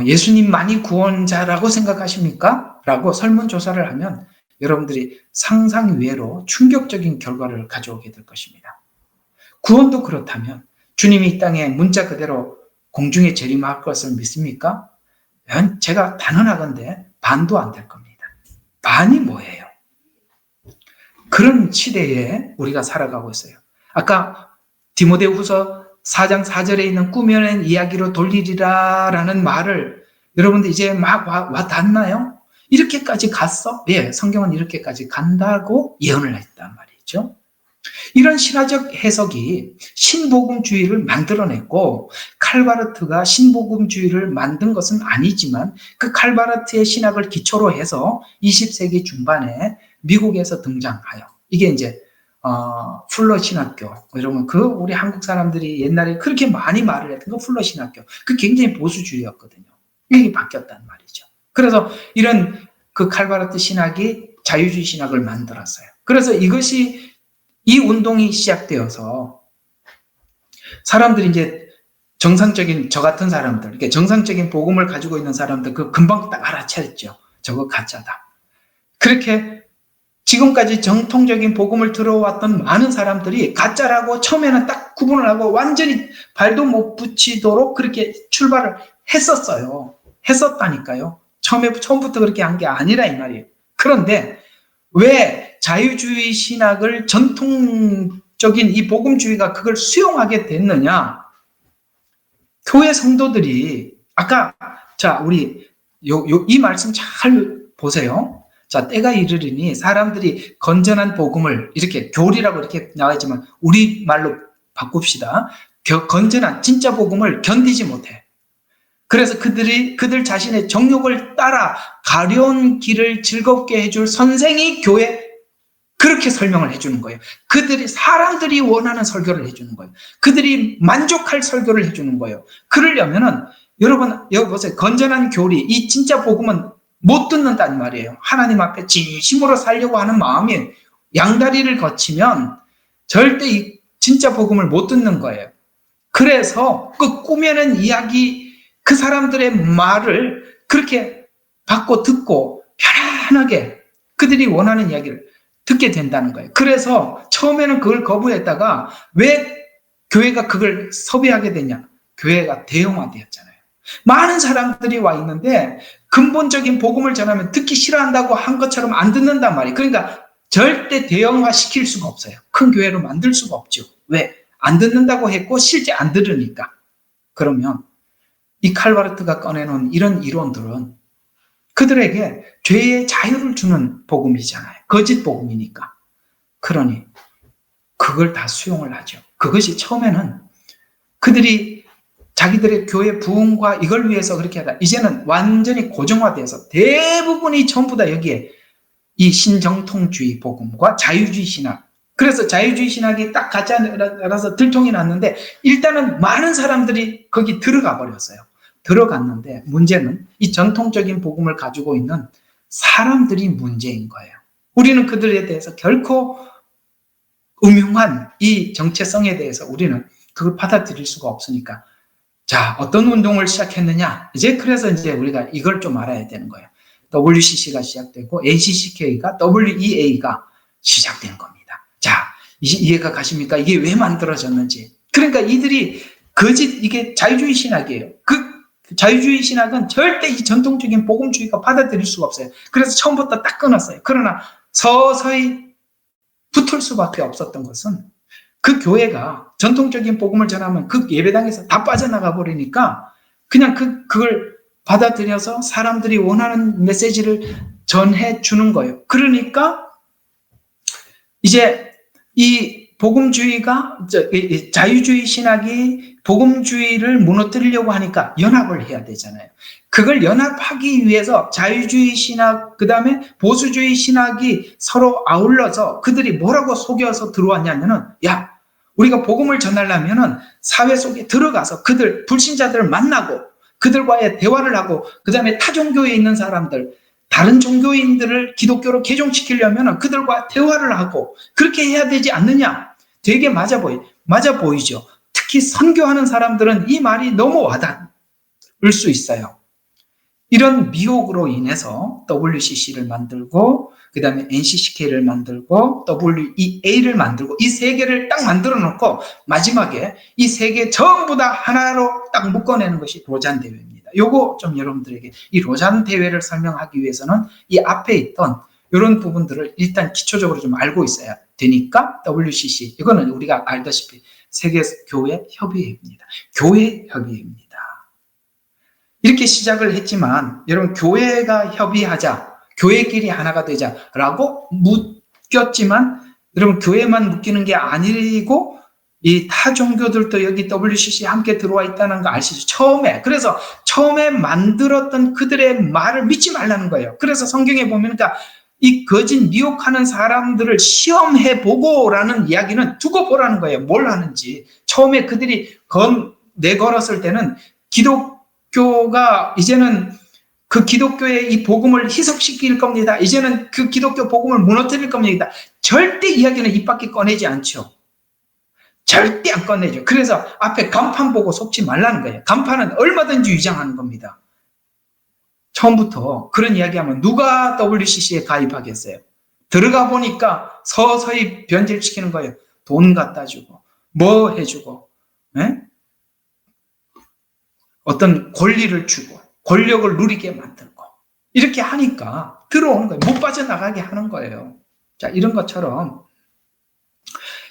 예수님만이 구원자라고 생각하십니까? 라고 설문조사를 하면 여러분들이 상상 외로 충격적인 결과를 가져오게 될 것입니다. 구원도 그렇다면 주님이 이 땅에 문자 그대로 공중에 재림할 것을 믿습니까? 제가 단언하건대 반도 안 될 겁니다. 반이 뭐예요? 그런 시대에 우리가 살아가고 있어요. 아까 디모데후서 4장 4절에 있는 꾸며낸 이야기로 돌리리라라는 말을 여러분들 이제 막 와 닿나요? 이렇게까지 갔어? 예, 성경은 이렇게까지 간다고 예언을 했단 말이죠. 이런 신화적 해석이 신복음주의를 만들어냈고 칼바르트가 신복음주의를 만든 것은 아니지만 그 칼바르트의 신학을 기초로 해서 20세기 중반에 미국에서 등장하여 이게 이제 풀러 신학교 이러면 우리 한국 사람들이 옛날에 그렇게 많이 말을 했던 거 풀러 신학교 그 굉장히 보수주의였거든요. 이게 바뀌었단 말이죠. 그래서 이런 그 칼바르트 신학이 자유주의 신학을 만들었어요. 그래서 이 운동이 시작되어서 사람들이 이제 정상적인 저 같은 사람들, 이렇게 정상적인 복음을 가지고 있는 사람들 금방 딱 알아챘죠. 저거 가짜다. 그렇게 지금까지 정통적인 복음을 들어왔던 많은 사람들이 가짜라고 처음에는 딱 구분을 하고 완전히 발도 못 붙이도록 그렇게 출발을 했었다니까요. 처음부터 그렇게 한 게 아니라 이 말이에요. 그런데 왜 자유주의 신학을 전통적인 이 복음주의가 그걸 수용하게 됐느냐? 교회 성도들이 아까 우리 이 말씀 잘 보세요. 자, 때가 이르리니 사람들이 건전한 복음을 이렇게 교리라고 이렇게 나와 있지만 우리 말로 바꿉시다. 건전한 진짜 복음을 견디지 못해. 그래서 그들 자신의 정욕을 따라 가려운 길을 즐겁게 해줄 선생이 교회, 그렇게 설명을 해주는 거예요. 사람들이 원하는 설교를 해주는 거예요. 그들이 만족할 설교를 해주는 거예요. 그러려면은, 여러분 보세요. 건전한 교리, 이 진짜 복음은 못 듣는다는 말이에요. 하나님 앞에 진심으로 살려고 하는 마음이 양다리를 거치면 절대 이 진짜 복음을 못 듣는 거예요. 그래서 그 꾸며낸 이야기, 그 사람들의 말을 그렇게 받고 듣고 편안하게 그들이 원하는 이야기를 듣게 된다는 거예요. 그래서 처음에는 그걸 거부했다가 왜 교회가 그걸 섭외하게 되냐? 교회가 대형화되었잖아요. 많은 사람들이 와 있는데 근본적인 복음을 전하면 듣기 싫어한다고 한 것처럼 안 듣는단 말이에요. 그러니까 절대 대형화 시킬 수가 없어요. 큰 교회로 만들 수가 없죠. 왜? 안 듣는다고 했고 실제 안 들으니까. 그러면 이 칼바르트가 꺼내놓은 이런 이론들은 그들에게 죄의 자유를 주는 복음이잖아요. 거짓 복음이니까. 그러니 그걸 다 수용을 하죠. 그것이 처음에는 그들이 자기들의 교회 부흥과 이걸 위해서 그렇게 하다 이제는 완전히 고정화돼서 대부분이 전부 다 여기에 이 신정통주의 복음과 자유주의 신학, 그래서 자유주의 신학이 딱 같이 알아서 들통이 났는데 일단은 많은 사람들이 거기 들어가 버렸어요. 들어갔는데 문제는 이 전통적인 복음을 가지고 있는 사람들이 문제인 거예요. 우리는 그들에 대해서 결코 음흉한 이 정체성에 대해서 우리는 그걸 받아들일 수가 없으니까. 자, 어떤 운동을 시작했느냐? 그래서 우리가 이걸 좀 알아야 되는 거예요. WCC가 시작되고 ACCK가 WEA가 시작된 겁니다. 자, 이해가 가십니까? 이게 왜 만들어졌는지. 그러니까 이들이 이게 자유주의 신학이에요. 그 자유주의 신학은 절대 이 전통적인 복음주의가 받아들일 수가 없어요. 그래서 처음부터 딱 끊었어요. 그러나 서서히 붙을 수밖에 없었던 것은 그 교회가 전통적인 복음을 전하면 그 예배당에서 다 빠져나가 버리니까 그냥 그걸 받아들여서 사람들이 원하는 메시지를 전해 주는 거예요. 그러니까 이제 이 복음주의가 자유주의 신학이 복음주의를 무너뜨리려고 하니까 연합을 해야 되잖아요. 그걸 연합하기 위해서 자유주의 신학, 그 다음에 보수주의 신학이 서로 아울러서 그들이 뭐라고 속여서 들어왔냐면은, 야, 우리가 복음을 전하려면은 사회 속에 들어가서 불신자들을 만나고 그들과의 대화를 하고, 그 다음에 타 종교에 있는 사람들, 다른 종교인들을 기독교로 개종시키려면 그들과 대화를 하고 그렇게 해야 되지 않느냐? 되게 맞아 보이죠. 특히 선교하는 사람들은 이 말이 너무 와닿을 수 있어요. 이런 미혹으로 인해서 WCC를 만들고 그 다음에 NCCK를 만들고 WEA를 만들고 이 세 개를 딱 만들어 놓고 마지막에 이 세 개 전부 다 하나로 딱 묶어내는 것이 로잔 대회입니다. 요거 좀 여러분들에게 이 로잔 대회를 설명하기 위해서는 이 앞에 있던 이런 부분들을 일단 기초적으로 좀 알고 있어야 되니까 WCC, 이거는 우리가 알다시피 세계교회 협의회입니다. 교회 협의회입니다. 이렇게 시작을 했지만 여러분, 교회가 협의하자, 교회끼리 하나가 되자라고 묶였지만 여러분, 교회만 묶이는 게 아니고 이 타 종교들도 여기 WCC에 함께 들어와 있다는 거 아시죠? 그래서 처음에 만들었던 그들의 말을 믿지 말라는 거예요. 그래서 성경에 보면 그러니까 이 거짓 미혹하는 사람들을 시험해보고라는 이야기는 두고 보라는 거예요. 뭘 하는지. 처음에 그들이 내걸었을 때는 기독교가 이제는 그 기독교의 이 복음을 희석시킬 겁니다. 이제는 그 기독교 복음을 무너뜨릴 겁니다. 절대 이야기는 입 밖에 꺼내지 않죠. 절대 안 꺼내죠. 그래서 앞에 간판 보고 속지 말라는 거예요. 간판은 얼마든지 위장하는 겁니다. 처음부터 그런 이야기하면 누가 WCC에 가입하겠어요? 들어가 보니까 서서히 변질시키는 거예요. 돈 갖다 주고 뭐 해주고, 네? 어떤 권리를 주고 권력을 누리게 만들고 이렇게 하니까 들어오는 거예요. 못 빠져나가게 하는 거예요. 자, 이런 것처럼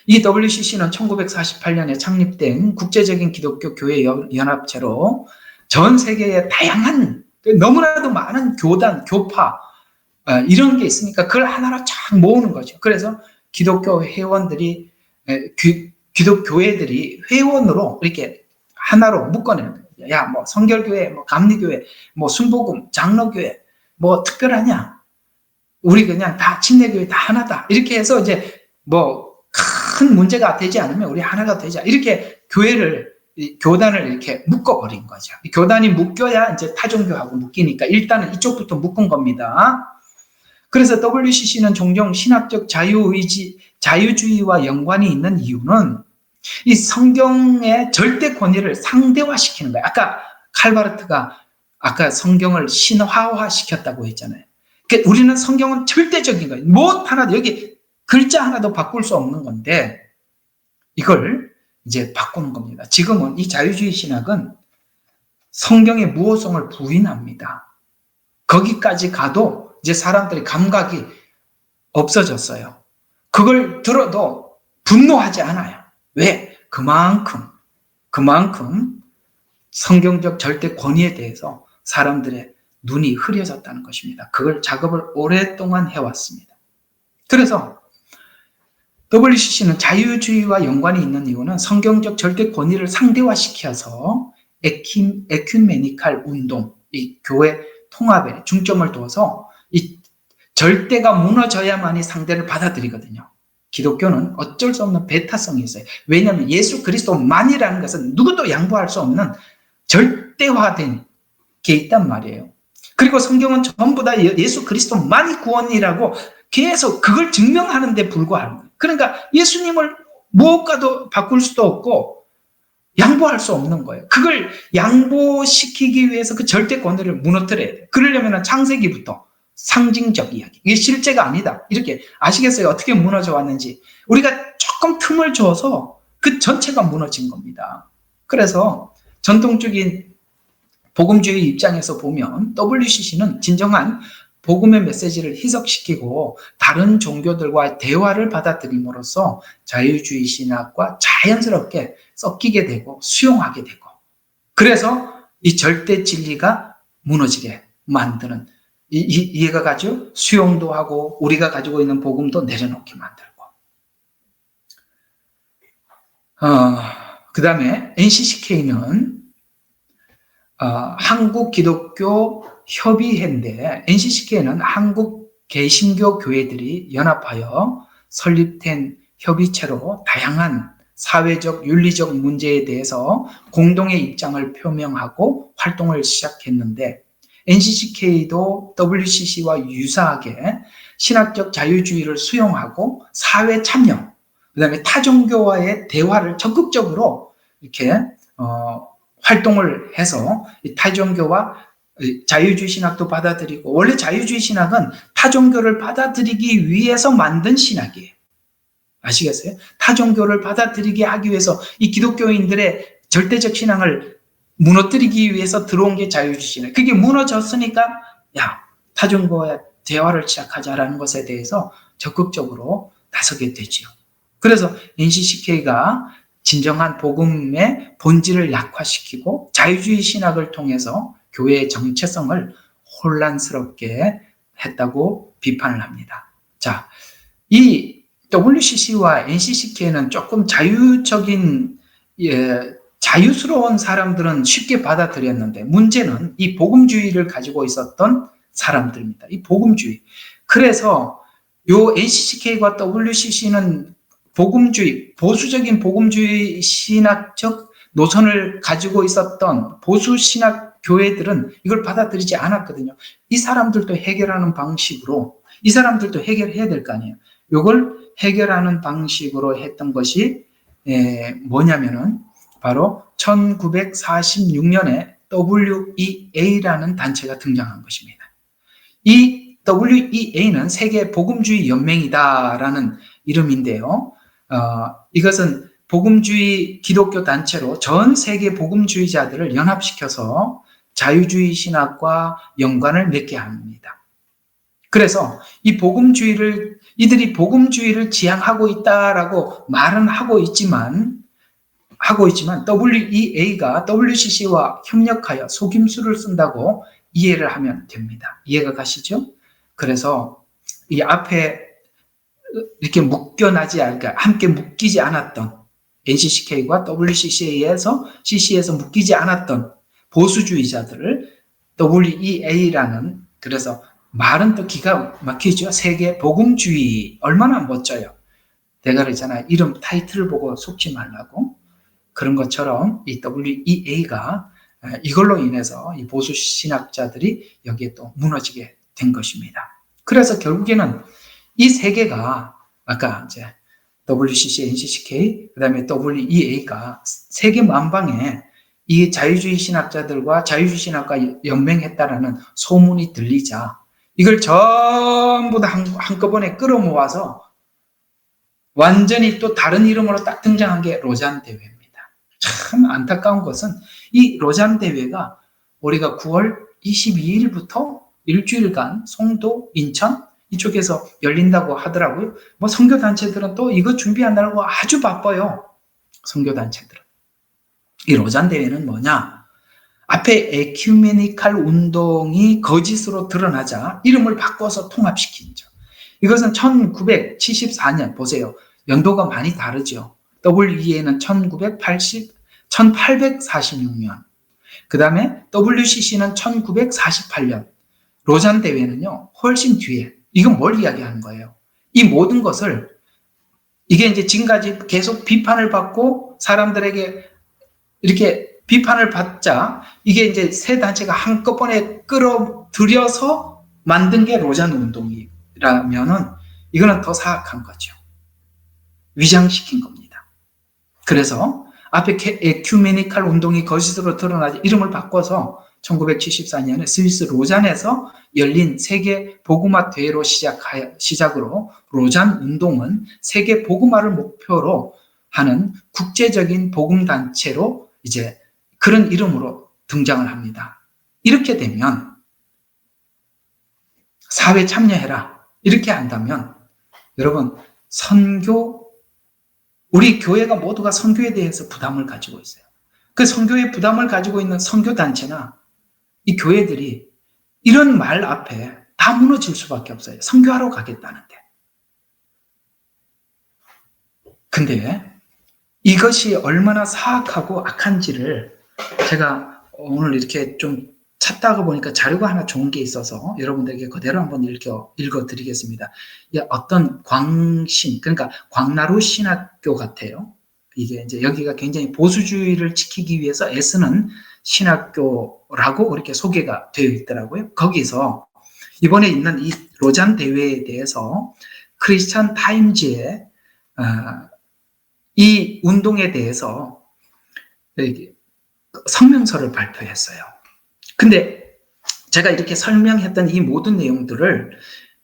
이 WCC는 1948년에 창립된 국제적인 기독교 교회 연합체로 전 세계의 다양한 너무나도 많은 교단, 교파 이런 게 있으니까 그걸 하나로 쫙 모으는 거죠. 그래서 기독교 회원들이 기독교회들이 회원으로 이렇게 하나로 묶어내는 거예요. 야, 뭐 성결교회, 뭐 감리교회, 뭐 순복음, 장로교회, 뭐 특별하냐? 우리 그냥 다 침례교회 다 하나다. 이렇게 해서 이제 뭐 큰 문제가 되지 않으면 우리 하나가 되자. 이렇게 교단을 이렇게 묶어버린 거죠. 교단이 묶여야 이제 타종교하고 묶이니까 일단은 이쪽부터 묶은 겁니다. 그래서 WCC는 종종 신학적 자유주의와 연관이 있는 이유는 이 성경의 절대 권위를 상대화시키는 거예요. 아까 칼바르트가 아까 성경을 신화화시켰다고 했잖아요. 그러니까 우리는 성경은 절대적인 거예요. 뭐 하나도 여기 글자 하나도 바꿀 수 없는 건데 이걸 이제 바꾸는 겁니다. 지금은 이 자유주의 신학은 성경의 무호성을 부인합니다. 거기까지 가도 이제 사람들이 감각이 없어졌어요. 그걸 들어도 분노하지 않아요. 왜? 그만큼 성경적 절대 권위에 대해서 사람들의 눈이 흐려졌다는 것입니다. 그걸 작업을 오랫동안 해왔습니다. 그래서 WCC는 자유주의와 연관이 있는 이유는 성경적 절대 권위를 상대화시켜서 에큐메니칼 운동, 이 교회 통합에 중점을 둬서 이 절대가 무너져야만이 상대를 받아들이거든요. 기독교는 어쩔 수 없는 배타성이 있어요. 왜냐하면 예수 그리스도만이라는 것은 누구도 양보할 수 없는 절대화된 게 있단 말이에요. 그리고 성경은 전부 다 예수 그리스도만이 구원이라고 계속 그걸 증명하는 데 불과한 거예요. 그러니까 예수님을 무엇과도 바꿀 수도 없고 양보할 수 없는 거예요. 그걸 양보시키기 위해서 그 절대 권위를 무너뜨려야 돼요. 그러려면 창세기부터 상징적 이야기, 이게 실제가 아니다. 이렇게 아시겠어요? 어떻게 무너져 왔는지. 우리가 조금 틈을 줘서 그 전체가 무너진 겁니다. 그래서 전통적인 복음주의 입장에서 보면 WCC는 진정한 복음의 메시지를 희석시키고 다른 종교들과 대화를 받아들임으로써 자유주의 신학과 자연스럽게 섞이게 되고 수용하게 되고, 그래서 이 절대 진리가 무너지게 만드는, 이해가 가죠? 수용도 하고 우리가 가지고 있는 복음도 내려놓게 만들고. 그 다음에 NCCK는 한국 기독교 협의회인데, NCCK는 한국 개신교 교회들이 연합하여 설립된 협의체로 다양한 사회적, 윤리적 문제에 대해서 공동의 입장을 표명하고 활동을 시작했는데, NCCK도 WCC와 유사하게 신학적 자유주의를 수용하고 사회 참여, 그 다음에 타종교와의 대화를 적극적으로 이렇게 활동을 해서 타종교와 자유주의 신학도 받아들이고, 원래 자유주의 신학은 타종교를 받아들이기 위해서 만든 신학이에요. 아시겠어요? 타종교를 받아들이게 하기 위해서 이 기독교인들의 절대적 신앙을 무너뜨리기 위해서 들어온 게 자유주의 신학. 그게 무너졌으니까 타종교와 대화를 시작하자라는 것에 대해서 적극적으로 나서게 되죠. 그래서 NCCK가 진정한 복음의 본질을 약화시키고 자유주의 신학을 통해서 교회의 정체성을 혼란스럽게 했다고 비판을 합니다. 자, 이 WCC와 NCCK는 조금 자유스러운 사람들은 쉽게 받아들였는데, 문제는 이 복음주의를 가지고 있었던 사람들입니다. 이 복음주의. 그래서 요 NCCK와 WCC는 복음주의, 보수적인 복음주의 신학적 노선을 가지고 있었던 보수 신학 교회들은 이걸 받아들이지 않았거든요. 이 사람들도 해결하는 방식으로, 이 사람들도 해결해야 될 거 아니에요. 이걸 해결하는 방식으로 했던 것이 뭐냐면은 바로 1946년에 WEA라는 단체가 등장한 것입니다. 이 WEA는 세계 복음주의 연맹이다라는 이름인데요. 이것은 복음주의 기독교 단체로 전 세계 복음주의자들을 연합시켜서 자유주의 신학과 연관을 맺게 합니다. 그래서 이들이 복음주의를 지향하고 있다라고 말은 하고 있지만 WEA가 WCC와 협력하여 속임수를 쓴다고 이해를 하면 됩니다. 이해가 가시죠? 그래서 이 앞에 이렇게 함께 묶이지 않았던 NCCK와 WCC에서 CC에서 묶이지 않았던 보수주의자들을 WEA라는, 그래서 말은 또 기가 막히죠. 세계 복음주의, 얼마나 멋져요. 내가 그랬잖아요. 이름 타이틀을 보고 속지 말라고. 그런 것처럼 이 WEA가 이걸로 인해서 이 보수 신학자들이 여기에 또 무너지게 된 것입니다. 그래서 결국에는 이 세 개가 아까 이제 WCC, NCCK, 그 다음에 WEA가 세계 만방에 이 자유주의 신학자들과 자유주의 신학과 연맹했다라는 소문이 들리자 이걸 전부 다 한꺼번에 끌어모아서 완전히 또 다른 이름으로 딱 등장한 게 로잔 대회입니다. 참 안타까운 것은 이 로잔 대회가 우리가 9월 22일부터 일주일간 송도, 인천 이쪽에서 열린다고 하더라고요. 뭐 선교단체들은 또 이거 준비한다고 아주 바빠요. 선교단체들은. 이 로잔 대회는 뭐냐? 앞에 에큐메니칼 운동이 거짓으로 드러나자 이름을 바꿔서 통합시킨 죠. 이것은 1974년, 보세요. 연도가 많이 다르죠. WEA는 1846년. 그 다음에 WCC는 1948년. 로잔 대회는요, 훨씬 뒤에. 이건 뭘 이야기하는 거예요? 이 모든 것을, 이게 이제 지금까지 계속 비판을 받고 사람들에게 이렇게 비판을 받자, 이게 이제 세 단체가 한꺼번에 끌어들여서 만든 게 로잔 운동이라면은, 이거는 더 사악한 거죠. 위장시킨 겁니다. 그래서 앞에 에큐메니칼 운동이 거짓으로 드러나지 이름을 바꿔서 1974년에 스위스 로잔에서 열린 세계 복음화 대회로 시작으로 로잔 운동은 세계 복음화를 목표로 하는 국제적인 복음 단체로 이제 그런 이름으로 등장을 합니다. 이렇게 되면 사회 참여해라 이렇게 한다면 여러분 우리 교회가 모두가 선교에 대해서 부담을 가지고 있어요. 그 선교의 부담을 가지고 있는 선교단체나 이 교회들이 이런 말 앞에 다 무너질 수밖에 없어요. 선교하러 가겠다는데. 근데 이것이 얼마나 사악하고 악한지를 제가 오늘 이렇게 좀 찾다가 보니까 자료가 하나 좋은 게 있어서 여러분들에게 그대로 한번 읽어드리겠습니다. 어떤 그러니까 광나루 신학교 같아요. 이게 이제 여기가 굉장히 보수주의를 지키기 위해서 애쓰는 신학교라고 이렇게 소개가 되어 있더라고요. 거기서 이번에 있는 이 로잔 대회에 대해서 크리스천 타임즈에 이 운동에 대해서 성명서를 발표했어요. 근데 제가 이렇게 설명했던 이 모든 내용들을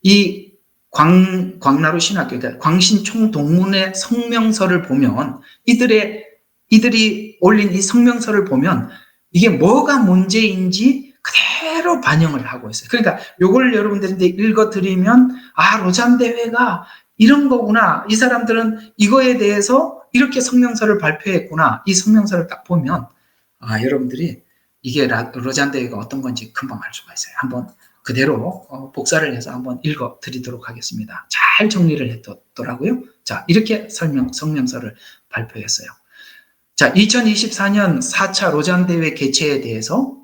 이 광나루 신학교, 그러니까 광신총동문회 성명서를 보면 이들이 올린 이 성명서를 보면 이게 뭐가 문제인지 그대로 반영을 하고 있어요. 그러니까 이걸 여러분들한테 읽어드리면 로잔 대회가 이런 거구나. 이 사람들은 이거에 대해서 이렇게 성명서를 발표했구나. 이 성명서를 딱 보면 여러분들이 이게 로잔 대회가 어떤 건지 금방 알 수가 있어요. 한번 그대로 복사를 해서 한번 읽어드리도록 하겠습니다. 잘 정리를 했더라고요. 자, 이렇게 성명서를 발표했어요. 자, 2024년 4차 로잔 대회 개최에 대해서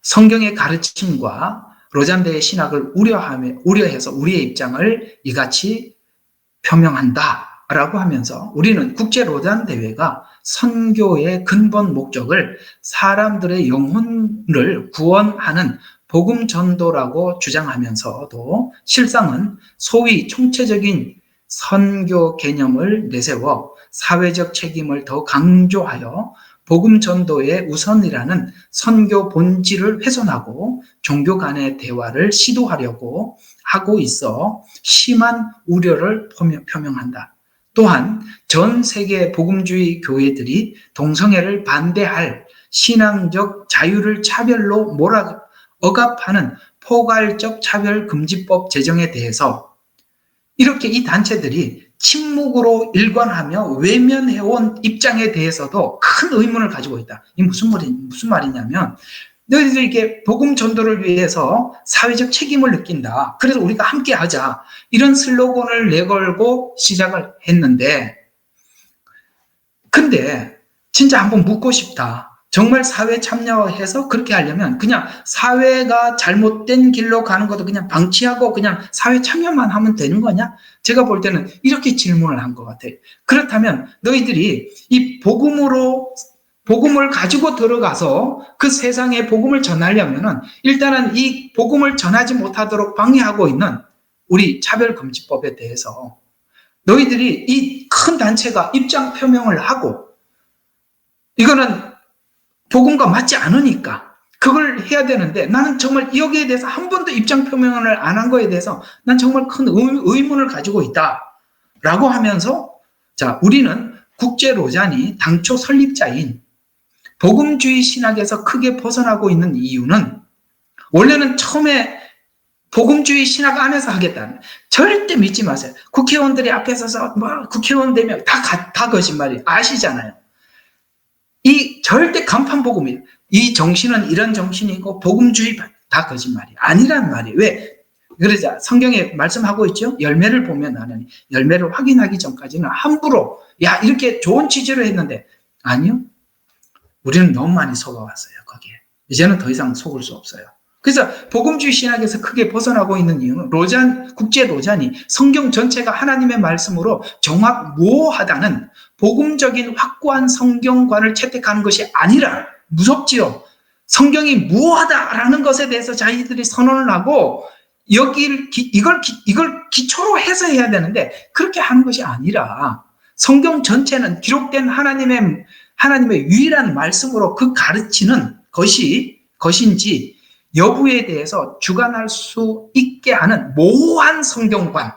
성경의 가르침과 로잔 대회 신학을 우려해서 우리의 입장을 이같이 표명한다라고 하면서 우리는 국제 로잔 대회가 선교의 근본 목적을 사람들의 영혼을 구원하는 복음 전도라고 주장하면서도 실상은 소위 총체적인 선교 개념을 내세워 사회적 책임을 더 강조하여 복음 전도의 우선이라는 선교 본질을 훼손하고 종교 간의 대화를 시도하려고 하고 있어 심한 우려를 표명한다. 또한 전 세계 복음주의 교회들이 동성애를 반대할 신앙적 자유를 차별로 억압하는 포괄적 차별금지법 제정에 대해서 이렇게 이 단체들이 침묵으로 일관하며 외면해온 입장에 대해서도 큰 의문을 가지고 있다. 이게 무슨 말이냐면 너희들이 이렇게 복음 전도를 위해서 사회적 책임을 느낀다. 그래서 우리가 함께 하자. 이런 슬로건을 내걸고 시작을 했는데 근데 진짜 한번 묻고 싶다. 정말 사회 참여해서 그렇게 하려면 그냥 사회가 잘못된 길로 가는 것도 그냥 방치하고 그냥 사회 참여만 하면 되는 거냐? 제가 볼 때는 이렇게 질문을 한 것 같아요. 그렇다면 너희들이 이 복음을 가지고 들어가서 그 세상에 복음을 전하려면은 일단은 이 복음을 전하지 못하도록 방해하고 있는 우리 차별금지법에 대해서 너희들이 이 큰 단체가 입장 표명을 하고 이거는 복음과 맞지 않으니까 그걸 해야 되는데 나는 정말 여기에 대해서 한 번도 입장 표명을 안 한 거에 대해서 난 정말 큰 의문을 가지고 있다라고 하면서 자, 우리는 국제로잔이 당초 설립자인 복음주의 신학에서 크게 벗어나고 있는 이유는 원래는 처음에 복음주의 신학 안에서 하겠다는 절대 믿지 마세요. 국회의원들이 앞에 서서 뭐 국회의원 되면 다 거짓말이에요. 아시잖아요. 이 절대 간판 복음이에요. 이 정신은 이런 정신이고 복음주의 다 거짓말이에요. 아니란 말이에요. 왜? 그러자 성경에 말씀하고 있죠. 열매를 보면 나는 열매를 확인하기 전까지는 함부로 야 이렇게 좋은 취지로 했는데 아니요. 우리는 너무 많이 속아왔어요. 거기에. 이제는 더 이상 속을 수 없어요. 그래서 복음주의 신학에서 크게 벗어나고 있는 이유는 국제 로잔이 성경 전체가 하나님의 말씀으로 정확무오하다는 복음적인 확고한 성경관을 채택하는 것이 아니라 무섭지요. 성경이 무오하다라는 것에 대해서 자기들이 선언을 하고 이걸 기초로 해서 해야 되는데 그렇게 하는 것이 아니라 성경 전체는 기록된 하나님의 유일한 말씀으로 그 가르치는 것인지 여부에 대해서 주관할 수 있게 하는 모호한 성경관.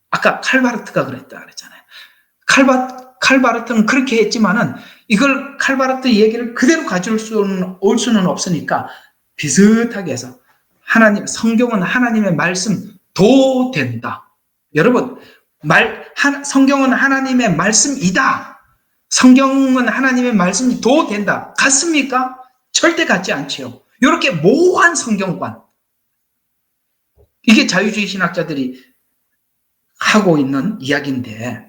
아까 칼바르트가 그랬잖아요. 칼바르트는 그렇게 했지만은 이걸 칼바르트 얘기를 그대로 가져올 수는 없으니까 비슷하게 해서 성경은 하나님의 말씀도 된다. 여러분, 성경은 하나님의 말씀이다. 성경은 하나님의 말씀도 된다. 같습니까? 절대 같지 않지요. 이렇게 모호한 성경관. 이게 자유주의 신학자들이 하고 있는 이야기인데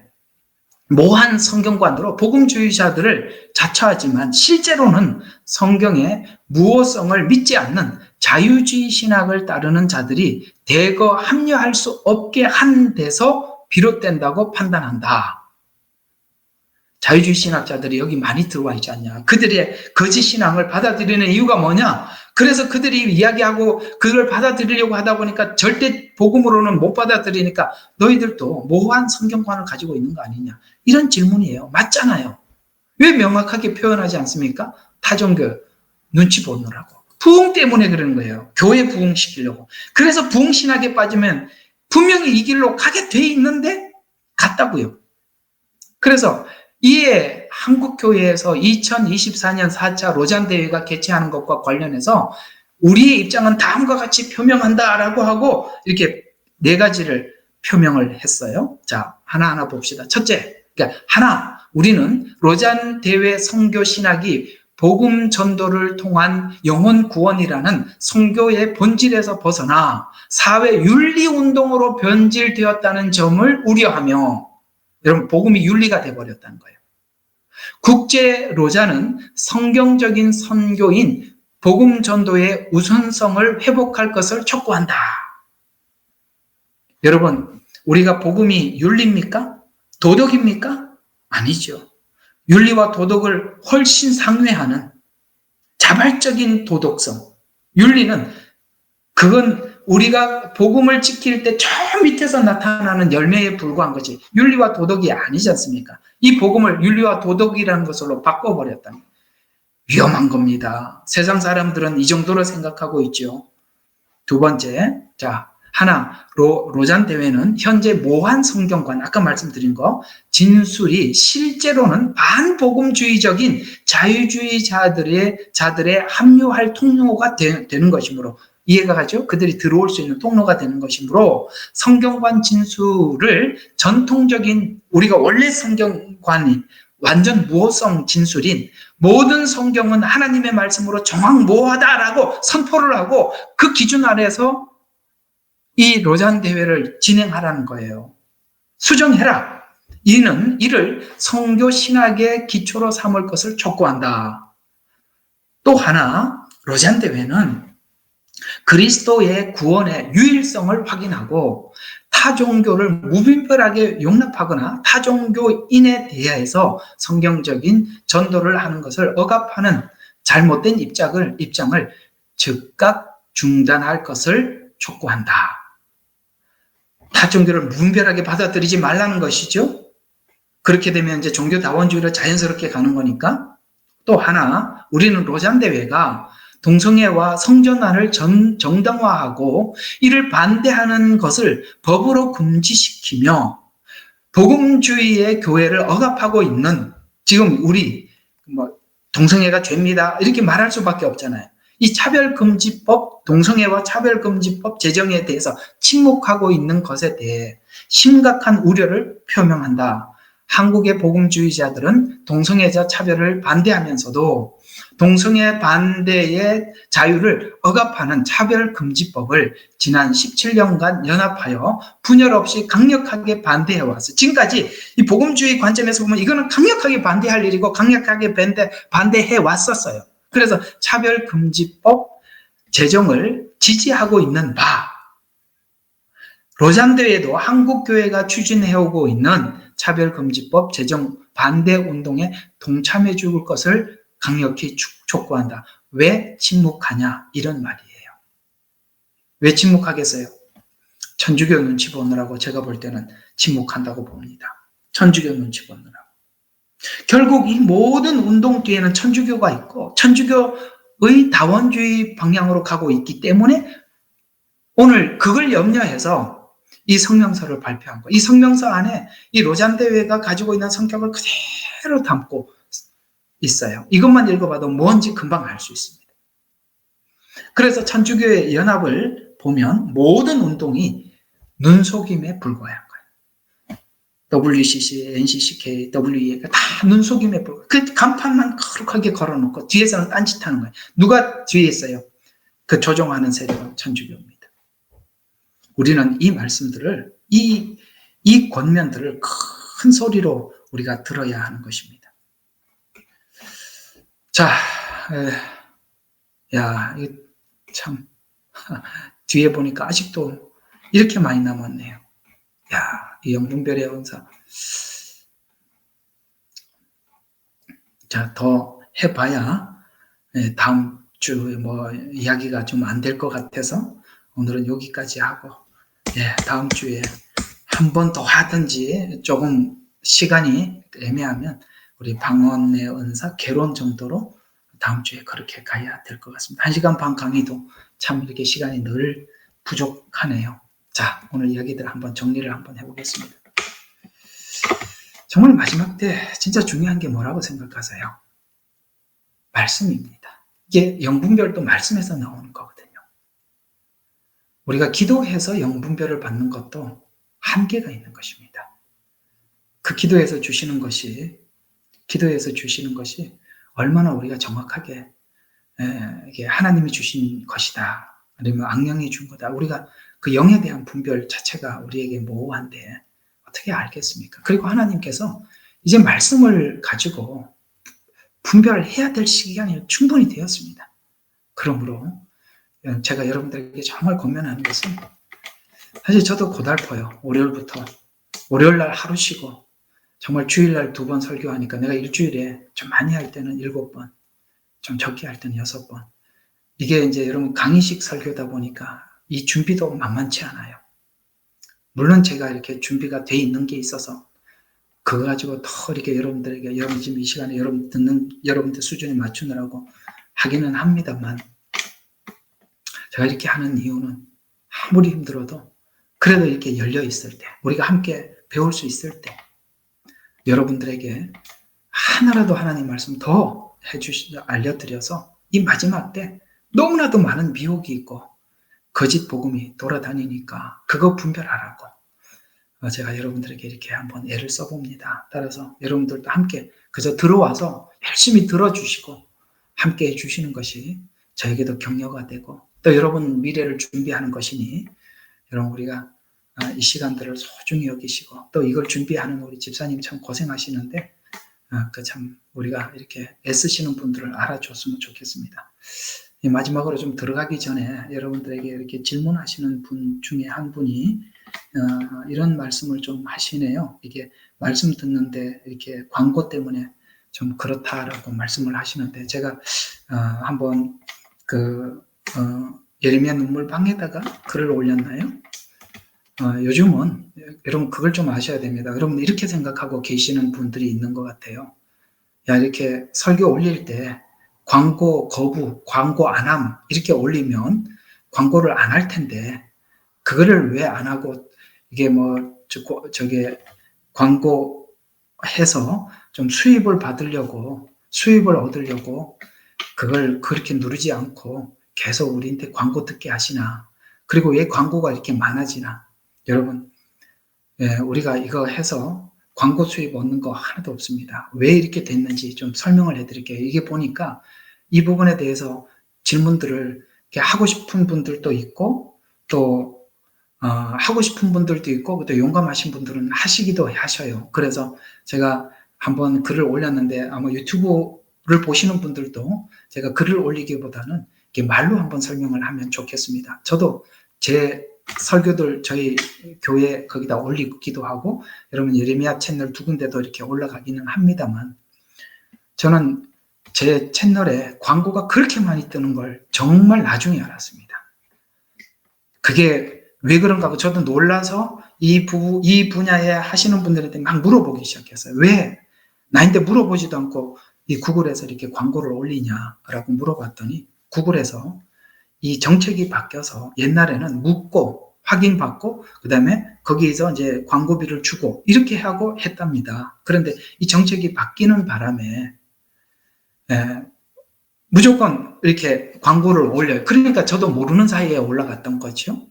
모호한 성경관으로 복음주의자들을 자처하지만 실제로는 성경의 무호성을 믿지 않는 자유주의 신학을 따르는 자들이 대거 합류할 수 없게 한 데서 비롯된다고 판단한다. 자유주의 신학자들이 여기 많이 들어와 있지 않냐. 그들의 거짓 신앙을 받아들이는 이유가 뭐냐. 그래서 그들이 이야기하고 그걸 받아들이려고 하다 보니까 절대 복음으로는 못 받아들이니까 너희들도 모호한 성경관을 가지고 있는 거 아니냐. 이런 질문이에요. 맞잖아요. 왜 명확하게 표현하지 않습니까? 타종교 눈치 보느라고. 부흥 때문에 그러는 거예요. 교회 부흥시키려고. 그래서 부흥신학에 빠지면 분명히 이 길로 가게 돼 있는데 갔다고요. 그래서 이에 한국교회에서 2024년 4차 로잔대회가 개최하는 것과 관련해서 우리의 입장은 다음과 같이 표명한다라고 하고 이렇게 4가지를 표명을 했어요. 자, 하나하나 봅시다. 첫째, 그러니까 하나, 우리는 로잔대회 선교 신학이 복음 전도를 통한 영혼 구원이라는 선교의 본질에서 벗어나 사회 윤리 운동으로 변질되었다는 점을 우려하며 여러분 복음이 윤리가 돼버렸다는 거예요. 국제 로잔은 성경적인 선교인 복음 전도의 우선성을 회복할 것을 촉구한다. 여러분 우리가 복음이 윤리입니까? 도덕입니까? 아니죠. 윤리와 도덕을 훨씬 상회하는 자발적인 도덕성. 윤리는 그건 우리가 복음을 지킬 때 저 밑에서 나타나는 열매에 불과한 거지 윤리와 도덕이 아니지 않습니까? 이 복음을 윤리와 도덕이라는 것으로 바꿔버렸다는 위험한 겁니다. 세상 사람들은 이 정도로 생각하고 있죠. 두 번째, 자 하나, 로잔 대회는 현재 모호한 성경관, 아까 말씀드린 거, 진술이 실제로는 반복음주의적인 자유주의자들의 합류할 통로가 되는 것이므로 이해가 가죠? 그들이 들어올 수 있는 통로가 되는 것이므로 성경관 진술을 전통적인 우리가 원래 성경관이 완전 무호성 진술인 모든 성경은 하나님의 말씀으로 정확무호하다라고 선포를 하고 그 기준 아래에서 이 로잔 대회를 진행하라는 거예요. 수정해라. 이를 성교 신학의 기초로 삼을 것을 촉구한다. 또 하나, 로잔 대회는 그리스도의 구원의 유일성을 확인하고 타 종교를 무분별하게 용납하거나 타 종교인에 대해서 성경적인 전도를 하는 것을 억압하는 잘못된 입장을 즉각 중단할 것을 촉구한다. 타 종교를 무분별하게 받아들이지 말라는 것이죠. 그렇게 되면 이제 종교다원주의로 자연스럽게 가는 거니까. 또 하나, 우리는 로잔 대회가 동성애와 성전환을 정당화하고 이를 반대하는 것을 법으로 금지시키며 복음주의의 교회를 억압하고 있는, 지금 우리 동성애가 죄입니다 이렇게 말할 수밖에 없잖아요. 이 차별금지법, 동성애와 차별금지법 제정에 대해서 침묵하고 있는 것에 대해 심각한 우려를 표명한다. 한국의 복음주의자들은 동성애자 차별을 반대하면서도 동성애 반대의 자유를 억압하는 차별금지법을 지난 17년간 연합하여 분열 없이 강력하게 반대해왔어요. 지금까지 이 복음주의 관점에서 보면 이거는 강력하게 반대할 일이고 강력하게 반대해왔었어요. 그래서 차별금지법 제정을 지지하고 있는 바, 로잔대회도 한국교회가 추진해오고 있는 차별금지법 제정 반대 운동에 동참해 줄 것을 강력히 촉구한다. 왜 침묵하냐? 이런 말이에요. 왜 침묵하겠어요? 천주교 눈치 보느라고 제가 볼 때는 침묵한다고 봅니다. 천주교 눈치 보느라고. 결국 이 모든 운동 뒤에는 천주교가 있고 천주교의 다원주의 방향으로 가고 있기 때문에 오늘 그걸 염려해서 이 성명서를 발표한 거예요. 이 성명서 안에 이 로잔 대회가 가지고 있는 성격을 그대로 담고 있어요. 이것만 읽어봐도 뭔지 금방 알 수 있습니다. 그래서 천주교의 연합을 보면 모든 운동이 눈속임에 불과한 거예요. WCC, NCCK, WEA가 다 눈속임에 불과해요. 그 간판만 거룩하게 걸어놓고 뒤에서는 딴짓하는 거예요. 누가 뒤에 있어요? 그 조종하는 세력은 천주교입니다. 우리는 이 말씀들을, 이 권면들을 큰 소리로 우리가 들어야 하는 것입니다. 자, 이거 참, 뒤에 보니까 아직도 이렇게 많이 남았네요. 이 영분별의 원사. 자, 더 해봐야 다음 주 이야기가 좀 안 될 것 같아서 오늘은 여기까지 하고, 다음 주에 한 번 더 하든지 조금 시간이 애매하면 우리 방언의 은사 개론 정도로 다음 주에 그렇게 가야 될 것 같습니다. 1시간 반 강의도 참 이렇게 시간이 늘 부족하네요. 자, 오늘 이야기들 한번 정리를 한번 해보겠습니다. 정말 마지막 때 진짜 중요한 게 뭐라고 생각하세요? 말씀입니다. 이게 영분별도 말씀에서 나오는 거거든요. 우리가 기도해서 영분별을 받는 것도 한계가 있는 것입니다. 그 기도에서 주시는 것이 얼마나 우리가 정확하게 이게 하나님이 주신 것이다, 아니면 악령이 준 거다. 우리가 그 영에 대한 분별 자체가 우리에게 모호한데 어떻게 알겠습니까? 그리고 하나님께서 이제 말씀을 가지고 분별을 해야 될 시간이 충분히 되었습니다. 그러므로 제가 여러분들에게 정말 권면하는 것은, 사실 저도 고달퍼요. 월요일날 하루 쉬고 정말 주일날 2번 설교하니까 내가 일주일에 좀 많이 할 때는 7번, 좀 적게 할 때는 6번. 이게 이제 여러분 강의식 설교다 보니까 이 준비도 만만치 않아요. 물론 제가 이렇게 준비가 돼 있는 게 있어서 그거 가지고 더 이렇게 여러분들에게, 여러분 지금 이 시간에 여러분들 수준에 맞추느라고 하기는 합니다만, 제가 이렇게 하는 이유는 아무리 힘들어도 그래도 이렇게 열려 있을 때, 우리가 함께 배울 수 있을 때, 여러분들에게 하나라도 하나님 말씀 더 알려드려서 이 마지막 때 너무나도 많은 미혹이 있고 거짓 복음이 돌아다니니까 그거 분별하라고 제가 여러분들에게 이렇게 한번 애를 써봅니다. 따라서 여러분들도 함께 그저 들어와서 열심히 들어주시고 함께 해주시는 것이 저에게도 격려가 되고 또 여러분 미래를 준비하는 것이니, 여러분 우리가 이 시간들을 소중히 여기시고 또 이걸 준비하는 우리 집사님 참 고생하시는데 참 우리가 이렇게 애쓰시는 분들을 알아줬으면 좋겠습니다. 마지막으로 좀 들어가기 전에 여러분들에게 이렇게 질문하시는 분 중에 한 분이 이런 말씀을 좀 하시네요. 이게 말씀 듣는데 이렇게 광고 때문에 좀 그렇다라고 말씀을 하시는데 제가 한번 예레미야 눈물방에다가 글을 올렸나요? 요즘은 여러분 그걸 좀 아셔야 됩니다. 여러분 이렇게 생각하고 계시는 분들이 있는 것 같아요. 이렇게 설교 올릴 때 광고 거부, 광고 안함 이렇게 올리면 광고를 안 할 텐데 그거를 왜 안 하고 이게 저게 광고 해서 좀 수입을 얻으려고 그걸 그렇게 누르지 않고 계속 우리한테 광고 듣게 하시나? 그리고 왜 광고가 이렇게 많아지나? 여러분, 우리가 이거 해서 광고 수입 얻는 거 하나도 없습니다. 왜 이렇게 됐는지 좀 설명을 해드릴게요. 이게 보니까 이 부분에 대해서 질문들을 하고 싶은 분들도 있고 또 하고 싶은 분들도 있고 또 용감하신 분들은 하시기도 하셔요. 그래서 제가 한번 글을 올렸는데 아마 유튜브를 보시는 분들도 제가 글을 올리기보다는 이렇게 말로 한번 설명을 하면 좋겠습니다. 저도 제 설교들 저희 교회 거기다 올리기도 하고 여러분 예레미야 채널 두 군데도 이렇게 올라가기는 합니다만 저는 제 채널에 광고가 그렇게 많이 뜨는 걸 정말 나중에 알았습니다. 그게 왜 그런가 하고 저도 놀라서 이 분야에 하시는 분들한테 막 물어보기 시작했어요. 왜 나한테 물어보지도 않고 이 구글에서 이렇게 광고를 올리냐라고 물어봤더니 구글에서 이 정책이 바뀌어서 옛날에는 묻고 확인받고 그다음에 거기에서 이제 광고비를 주고 이렇게 하고 했답니다. 그런데 이 정책이 바뀌는 바람에 무조건 이렇게 광고를 올려요. 그러니까 저도 모르는 사이에 올라갔던 거죠.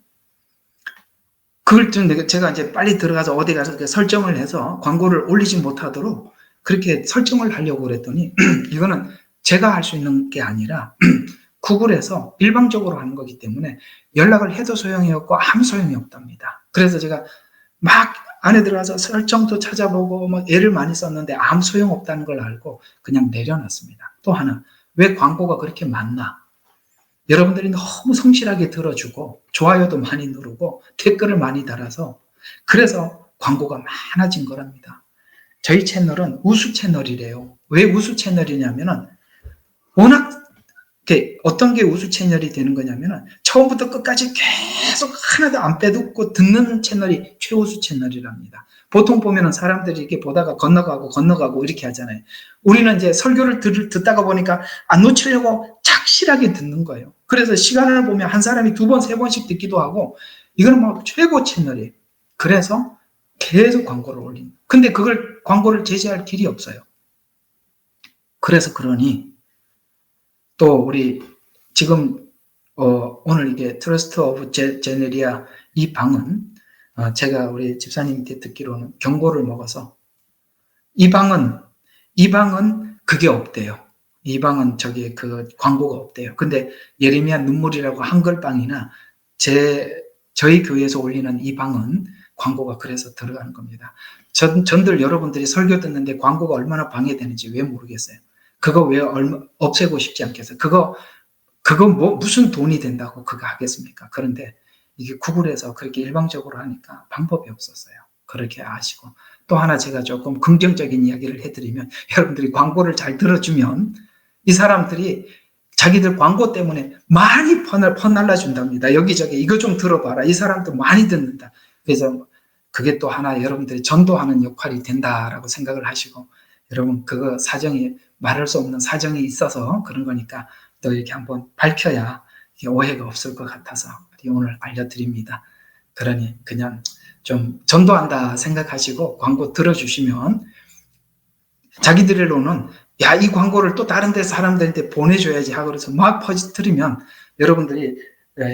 그걸 좀 제가 이제 빨리 들어가서 어디 가서 설정을 해서 광고를 올리지 못하도록 그렇게 설정을 하려고 그랬더니 이거는 제가 할 수 있는 게 아니라 구글에서 일방적으로 하는 거기 때문에 연락을 해도 소용이 없고 아무 소용이 없답니다. 그래서 제가 막 안에 들어가서 설정도 찾아보고 애를 많이 썼는데 아무 소용 없다는 걸 알고 그냥 내려놨습니다. 또 하나, 왜 광고가 그렇게 많나? 여러분들이 너무 성실하게 들어주고 좋아요도 많이 누르고 댓글을 많이 달아서 그래서 광고가 많아진 거랍니다. 저희 채널은 우수 채널이래요. 왜 우수 채널이냐면은 워낙 어떤 게 우수 채널이 되는 거냐면은 처음부터 끝까지 계속 하나도 안 빼듣고 듣는 채널이 최우수 채널이랍니다. 보통 보면은 사람들이 이렇게 보다가 건너가고 이렇게 하잖아요. 우리는 이제 설교를 듣다가 보니까 안 놓치려고 착실하게 듣는 거예요. 그래서 시간을 보면 한 사람이 2번, 3번씩 듣기도 하고 이거는 최고 채널이에요. 그래서 계속 광고를 올립니다. 근데 그걸 광고를 제재할 길이 없어요. 그래서 그러니 또 우리 지금 오늘 이게 트러스트 오브 제네리아 이 방은 제가 우리 집사님한테 듣기로는 경고를 먹어서 이 방은 그게 없대요. 이 방은 저기 그 광고가 없대요. 근데 예레미야 눈물이라고 한글방이나 저희 교회에서 올리는 이 방은 광고가 그래서 들어가는 겁니다. 전들 여러분들이 설교 듣는데 광고가 얼마나 방해되는지 왜 모르겠어요. 그거 왜 없애고 싶지 않겠어요? 그거 무슨 돈이 된다고 그거 하겠습니까? 그런데 이게 구글에서 그렇게 일방적으로 하니까 방법이 없었어요. 그렇게 아시고. 또 하나 제가 조금 긍정적인 이야기를 해드리면 여러분들이 광고를 잘 들어주면 이 사람들이 자기들 광고 때문에 많이 퍼날라준답니다. 여기저기 이거 좀 들어봐라. 이 사람도 많이 듣는다. 그래서 그게 또 하나 여러분들이 전도하는 역할이 된다라고 생각을 하시고 여러분 그거 사정이 말할 수 없는 사정이 있어서 그런 거니까 또 이렇게 한번 밝혀야 오해가 없을 것 같아서 오늘 알려드립니다. 그러니 그냥 좀 전도한다 생각하시고 광고 들어주시면 자기들로는 야, 이 광고를 또 다른 데 사람들한테 보내줘야지 하고 그래서 막 퍼뜨리면 여러분들이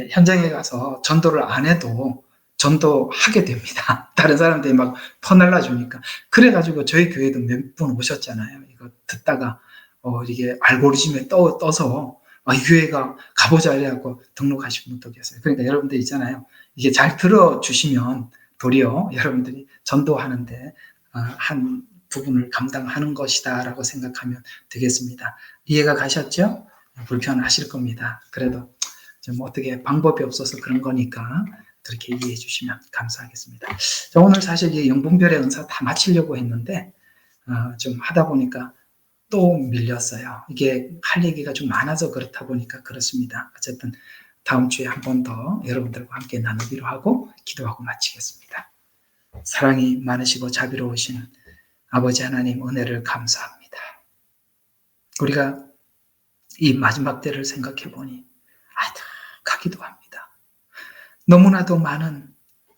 현장에 가서 전도를 안 해도 전도하게 됩니다. 다른 사람들이 막 퍼날라 주니까. 그래가지고 저희 교회도 몇 분 오셨잖아요. 이거 듣다가 이게 알고리즘에 떠서 이 교회가 가보자 이래갖고 등록하신 분도 계세요. 그러니까 여러분들 있잖아요. 이게 잘 들어주시면 도리어 여러분들이 전도하는데 한 부분을 감당하는 것이다라고 생각하면 되겠습니다. 이해가 가셨죠? 불편하실 겁니다. 그래도 좀 어떻게 방법이 없어서 그런 거니까 그렇게 이해해 주시면 감사하겠습니다. 자, 오늘 사실 이 영분별의 은사 다 마치려고 했는데 좀 하다 보니까 또 밀렸어요. 이게 할 얘기가 좀 많아서 그렇다 보니까 그렇습니다. 어쨌든 다음 주에 한 번 더 여러분들과 함께 나누기로 하고 기도하고 마치겠습니다. 사랑이 많으시고 자비로우신 아버지 하나님 은혜를 감사합니다. 우리가 이 마지막 때를 생각해 보니 아득하기도 합니다. 너무나도 많은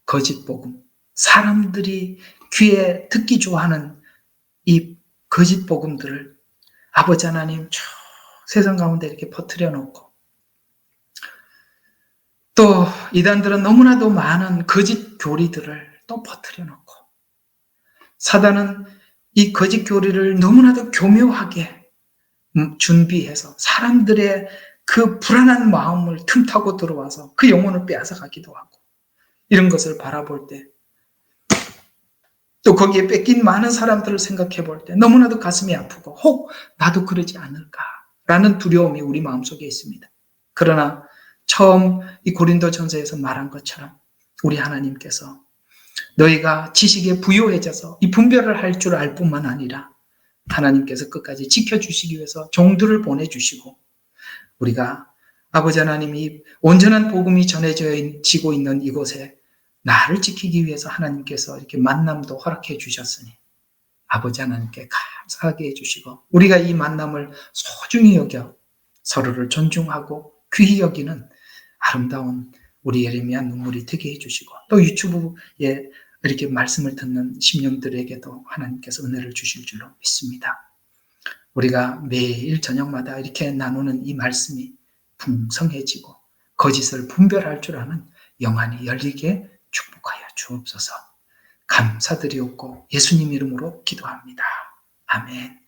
거짓 복음, 사람들이 귀에 듣기 좋아하는 이 거짓 복음들을 아버지 하나님 쭉 세상 가운데 이렇게 퍼뜨려 놓고, 또 이단들은 너무나도 많은 거짓 교리들을 또 퍼뜨려 놓고, 사단은 이 거짓 교리를 너무나도 교묘하게 준비해서 사람들의 그 불안한 마음을 틈타고 들어와서 그 영혼을 빼앗아가기도 하고, 이런 것을 바라볼 때, 또 거기에 뺏긴 많은 사람들을 생각해 볼 때 너무나도 가슴이 아프고 혹 나도 그러지 않을까라는 두려움이 우리 마음속에 있습니다. 그러나 처음 이 고린도전서에서 말한 것처럼 우리 하나님께서 너희가 지식에 부요해져서 이 분별을 할 줄 알 뿐만 아니라 하나님께서 끝까지 지켜주시기 위해서 종들을 보내주시고, 우리가 아버지 하나님이 온전한 복음이 전해지고 있는 이곳에 나를 지키기 위해서 하나님께서 이렇게 만남도 허락해 주셨으니 아버지 하나님께 감사하게 해주시고, 우리가 이 만남을 소중히 여겨 서로를 존중하고 귀히 여기는 아름다운 우리 예레미야 눈물이 되게 해주시고, 또 유튜브에 이렇게 말씀을 듣는 심령들에게도 하나님께서 은혜를 주실 줄로 믿습니다. 우리가 매일 저녁마다 이렇게 나누는 이 말씀이 풍성해지고 거짓을 분별할 줄 아는 영안이 열리게 축복하여 주옵소서. 감사드리옵고 예수님 이름으로 기도합니다. 아멘.